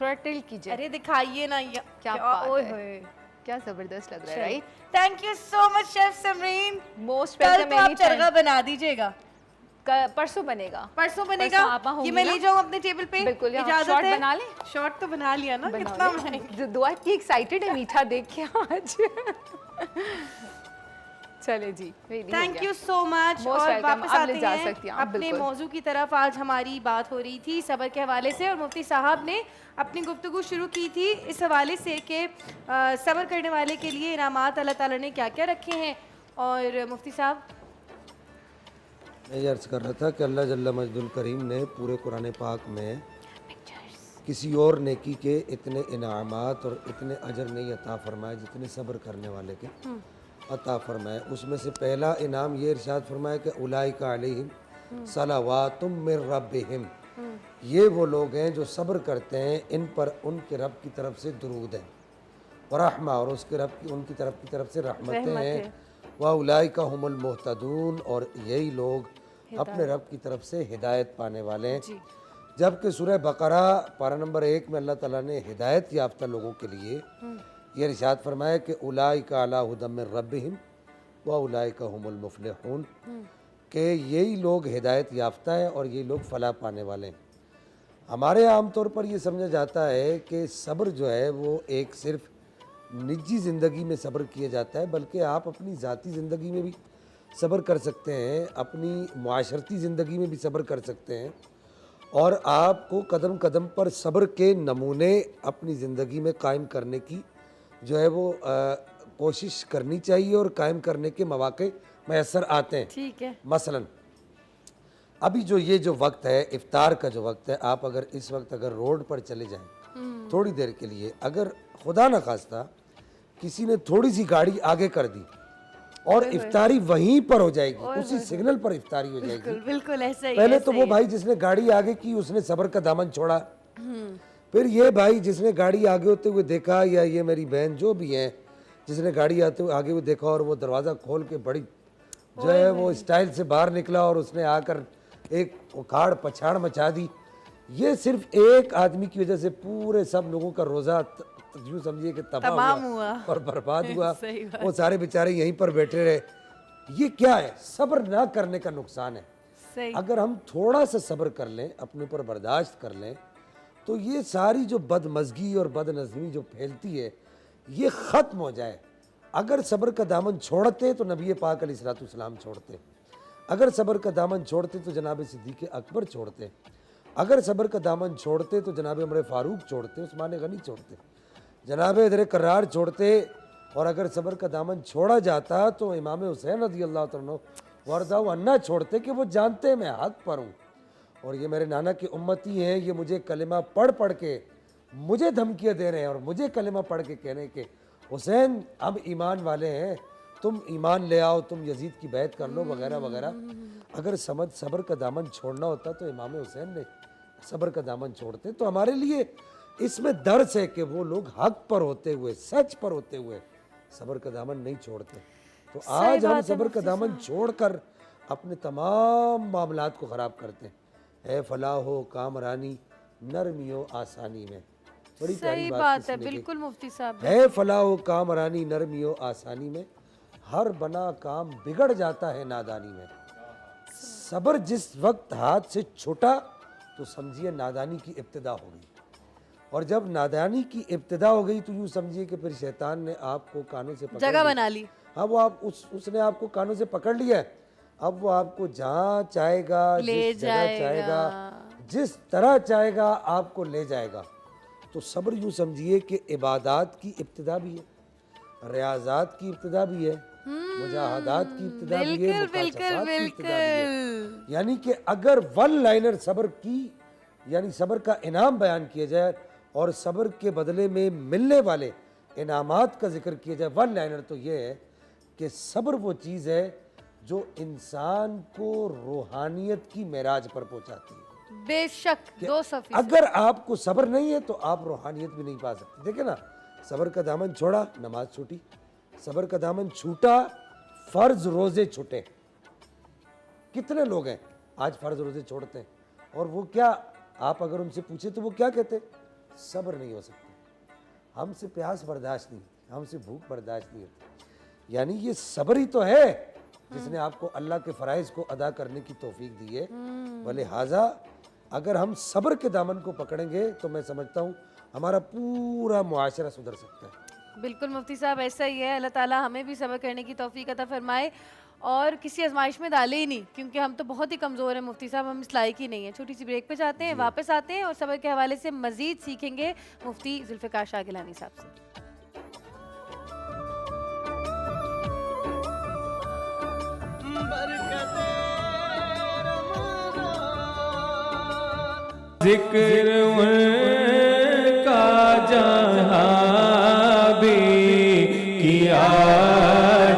थोड़ा टिल्ट कीजिए। अरे दिखाइए ना, ये क्या बात है, क्या ज़बरदस्त लग रहा है, right? Thank you so much chef Samreen. Most कल वेलकम तो आप एनी टाइम। चरगा बना दीजिएगा। परसों बनेगा। परसों बनेगा। परसों आप ये होंगी मैं ना? ले जाऊँ अपने टेबल पे? बिल्कुल, यहाँ इजाजत शॉट है? बना लें? शॉट तो बना लिया ना, बनाओ कितना ले। बनाएंगे? दुआ की एक्साइटेड है मीठा देख के आज। चले जी, ready हो थैंक गया। You so much. Most और welcome, वापस आप आते ले जा हैं सकती हैं आप, अपने बिल्कुल। मौजू की तरफ। आज हमारी बात हो रही थी सब्र के हवाले से और मुफ्ती साहब ने अपनी गुफ्तगू शुरू की थी इस हवाले से कि सब्र करने वाले के लिए इनामात अल्लाह ताला ने क्या क्या रखे हैं। और मुफ्ती साहब, मैं ये अर्ज़ कर रहा था कि अल्लाह जल्ला मजदुल करीम ने पूरे कुरान पाक में किसी और नेकी के इतने इनामात और इतने अजर नहीं अता फरमाए जितने सब्र करने वाले के अता फरमाए। उसमें से पहला इनाम ये इरशाद फरमाया कि उलाइका अलैहिम सलावातुम मिर रब्बिहिम, ये वो लोग हैं जो सब्र करते हैं, इन पर उनके रब की तरफ से दुरूद है, व रहमा, और उसके रब की उनकी तरफ से रहमतें हैं, व उलाइका हुमुल मुहतदून, और यही लोग अपने रब की तरफ से हिदायत पाने वाले हैं। जबकि सूरह बकरा पारा नंबर 1 में अल्लाह ताला ने हिदायत याफ्ता लोगों के लिए ये इरशाद फरमाया कि उलाइका अला हुदम मिर रब्बिहिम व उलाइका हुमुल मुफलिहून, कि यही लोग हिदायत याफ्ता हैं और ये लोग फलाह पाने वाले हैं। हमारे आम तौर पर ये समझा जाता है कि सब्र जो है वो एक सिर्फ निजी ज़िंदगी में सब्र किया जाता है, बल्कि आप अपनी ज़ाती ज़िंदगी में भी सब्र कर सकते हैं, अपनी मुआशरती ज़िंदगी में भी सब्र कर सकते हैं, और आपको कदम कदम पर सब्र के नमूने अपनी ज़िंदगी में कायम करने की जो है वो कोशिश करनी चाहिए और कायम करने के मौके मैसर आते हैं। ठीक है। मसलन अभी जो वक्त है, इफ्तार का जो वक्त है, आप अगर इस वक्त अगर रोड पर चले जाएं थोड़ी देर के लिए, अगर खुदा न खास्ता किसी ने थोड़ी सी गाड़ी आगे कर दी और इफ्तारी वहीं पर हो जाएगी, उसी सिग्नल पर इफ्तारी हो जाएगी। बिल्कुल ऐसा ही। पहले तो वो भाई जिसने गाड़ी आगे की उसने सब्र का दामन छोड़ा, फिर ये भाई जिसने गाड़ी आगे होते हुए देखा, या ये मेरी बहन जो भी है जिसने गाड़ी आते हुए आगे हुए देखा और वो दरवाज़ा खोल के बड़ी जो है वो स्टाइल से बाहर निकला और उसने आकर एक उखाड़ पछाड़ मचा दी। ये सिर्फ एक आदमी की वजह से पूरे सब लोगों का रोज़ा यूँ समझिए कि तबाह हुआ और बर्बाद हुआ। वो सारे बेचारे यहीं पर बैठे रहे। ये क्या है? सब्र ना करने का नुकसान है। सही। अगर हम थोड़ा सा सब्र कर लें, अपने ऊपर बर्दाश्त कर लें, तो ये सारी जो बदमज़गी और बदनज़मी जो फैलती है ये ख़त्म हो जाए। अगर सब्र का दामन छोड़ते तो नबी पाक अलैहिस्सलाम छोड़ते, अगर सब्र का दामन छोड़ते तो जनाब सिद्दीक़ अकबर छोड़ते, अगर सब्र का दामन छोड़ते तो जनाब उमर फ़ारूक छोड़ते, उस्मान गनी छोड़ते, जनाब हैदर करार छोड़ते, और अगर सब्र का दामन छोड़ा जाता तो इमाम हुसैन रज़ी अल्लाह तआला वर्दा अन्ना छोड़ते कि वो जानते हैं मैं हक पर हूँ और ये मेरे नाना की उम्मती हैं, ये मुझे कलिमा पढ़ पढ़ के मुझे धमकियाँ दे रहे हैं और मुझे कलिमा पढ़ के कहने के हुसैन अब ईमान वाले हैं, तुम ईमान ले आओ, तुम यजीद की बैत कर लो वगैरह वगैरह। अगर सब्र का दामन छोड़ना होता तो इमाम हुसैन ने सब्र का दामन छोड़ते। तो हमारे लिए इसमें दर्स है कि वो लोग हक पर होते हुए, सच पर होते हुए सब्र का दामन नहीं छोड़ते। तो आज हम सब्र का दामन छोड़कर अपने तमाम मामलात को ख़राब करते हैं। है फलाहो कामरानी नरमियो आसानी में, बड़ी सही बात है, बिल्कुल मुफ्ती साहब। है फलाहो कामरानी नरमियो आसानी में, हर बना काम बिगड़ जाता है नादानी में। सब्र जिस वक्त हाथ से छूटा तो समझिए नादानी की इब्तिदा हो गई, और जब नादानी की इब्तिदा हो गई तो यूँ समझिए कि फिर शैतान ने आपको कानों से पकड़ जगह बना ली। हाँ, वो आप उसने आपको कानों से पकड़ लिया है। अब वो आपको जहाँ चाहेगा, जिस जगह चाहेगा, जिस तरह चाहेगा आपको ले जाएगा। तो सब्र यूँ समझिए कि इबादत की इब्तिदा भी है, रियाजात की इब्तिदा भी है, मुजाहदात की इब्तिदा भी है, मुकाशफात की इब्तिदा भी है। यानी कि अगर वन लाइनर सब्र की यानी सब्र का इनाम बयान किया जाए और सब्र के बदले में मिलने वाले इनामात का जिक्र किया जाए वन लाइनर, तो ये है कि सब्र वो चीज़ है जो इंसान को रूहानियत की मेराज पर पहुंचाती है। बेशक 200%। अगर आपको सब्र नहीं है तो आप रूहानियत भी नहीं पा सकते। देखिए ना, सब्र का दामन छोड़ा नमाज छूटी, सब्र का दामन छूटा फर्ज रोजे छूटे। कितने लोग हैं आज फर्ज रोजे छोड़ते हैं और वो क्या, आप अगर उनसे पूछे तो वो क्या कहते, सब्र नहीं हो सकता, हमसे प्यास बर्दाश्त नहीं, हमसे भूख बर्दाश्त नहीं होती। यानी ये सब्र ही तो है जिसने आपको अल्लाह के फ़राइज़ को अदा करने की तौफीक दी है। वलिहाजा अगर हम सब्र के दामन को पकड़ेंगे तो मैं समझता हूँ हमारा पूरा मुआशरा सुधर सकता है। बिल्कुल मुफ्ती साहब, ऐसा ही है। अल्लाह ताला हमें भी सब्र करने की तौफीक अता फरमाए और किसी आजमाइश में डाले ही नहीं, क्योंकि हम तो बहुत ही कमज़ोर हैं मुफ्ती साहब, हम इस लायक ही नहीं है। छोटी सी ब्रेक पे जाते हैं, वापस आते हैं और सब्र के हवाले से मज़ीद सीखेंगे मुफ्ती जुल्फ़िकार शाह गिलानी साहब से। जिक्र उनका जहाँ भी किया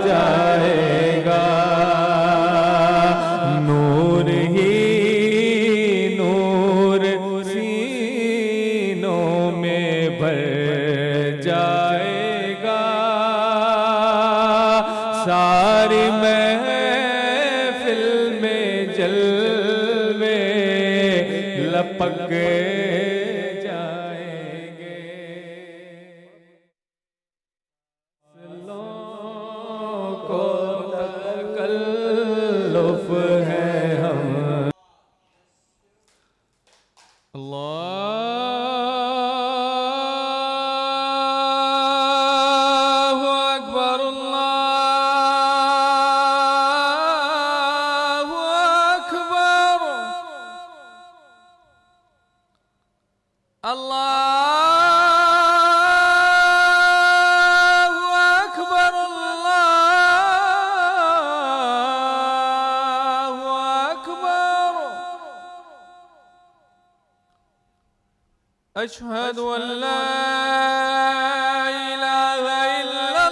जाएगा, नूर ही नूर सीनों में भर जाएगा। सारी महफिल में जलवे लपक जाएंगे। फसलों को तकल्लुफ है हम। अल्लाहु अकबर, अल्लाहु अकबर, अल्लाहु अकबर, अल्लाहु अकबर। अशहदु अन ला इलाहा इल्लल्लाह।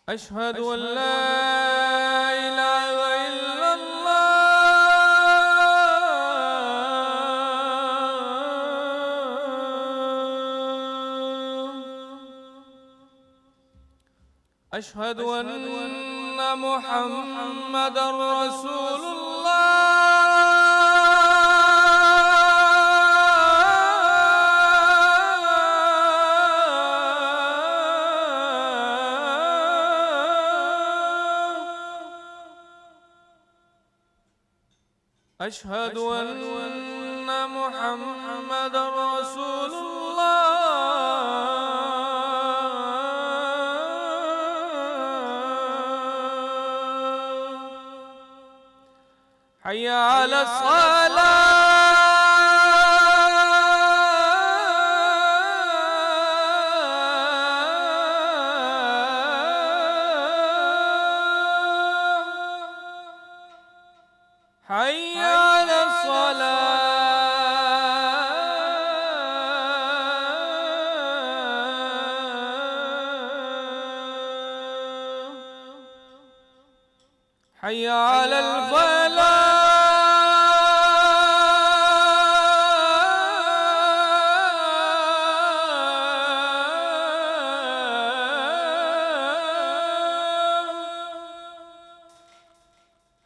अशहदु अन ला इलाहा इल्लल्लाह। अशहदु अन्ना मुहम्मदर रसूलुल्लाह। अशहदु अन्ना मुहम्मदर रसूलुल्लाह। हय्या अला सलाह, हय्या अला सलाह, हय्या अलल फलाह।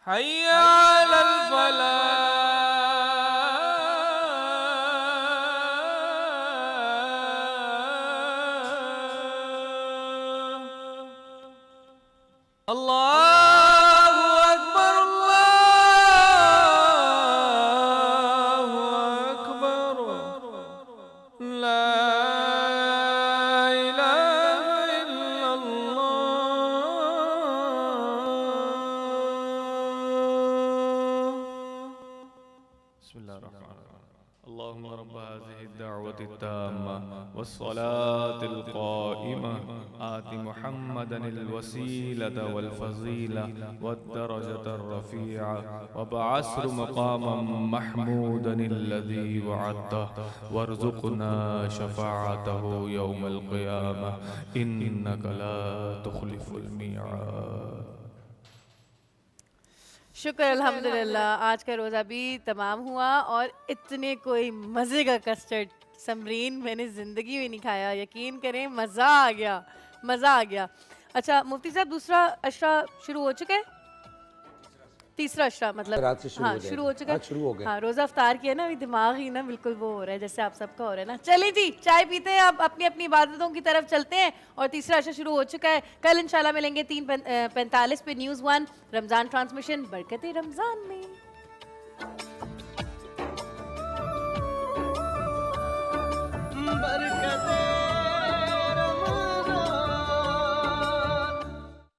हय्या अलल फलाह। अल्लाहु अकबर, अल्लाहु अकबर, ला इलाहा इल्लल्लाह। बिस्मिल्लाहिर्रहमानिर्रहीम। अल्लाहुम्मा रब्ब हाज़िहि दाअवति ताम्मा वस्सलातिल क़ाइमा आति मुहम्मदनिल वसीलता वल फ़ज़ीला वद्दरजतर रफ़ीआ वबअस्र मक़ामम महमूदनिल्लज़ी वअदतहु वरज़ुक़ना शफ़ाअतहु यौमल क़ियामह इन्नका ला तुख़लिफ़ुल मिअआद। शुक्र अल्हम्दुलिल्लाह, आज का रोज़ा भी तमाम हुआ और इतने कोई मज़े का कस्टर्ड समरीन मैंने ज़िंदगी में नहीं खाया। यकीन करें, मज़ा आ गया। मज़ा आ गया। अच्छा मुफ्ती साहब, दूसरा अशरा शुरू हो चुका है? तीसरा अशरा मतलब रात से शुरू हाँ हो जाएगा। शुरू हो चुका है। आज शुरू हो गया। हाँ रोज़ा अफ्तार किया ना, अभी दिमाग ही ना बिल्कुल वो हो रहा है जैसे आप सबका हो रहा है ना। चलिए जी चाय पीते हैं, अब अपनी अपनी इबादतों की तरफ चलते हैं और तीसरा अशरा शुरू हो चुका है। कल इंशाल्लाह मिलेंगे 3:45 पे न्यूज़ 1 रमज़ान ट्रांसमिशन बरकते रमज़ान में। बरकत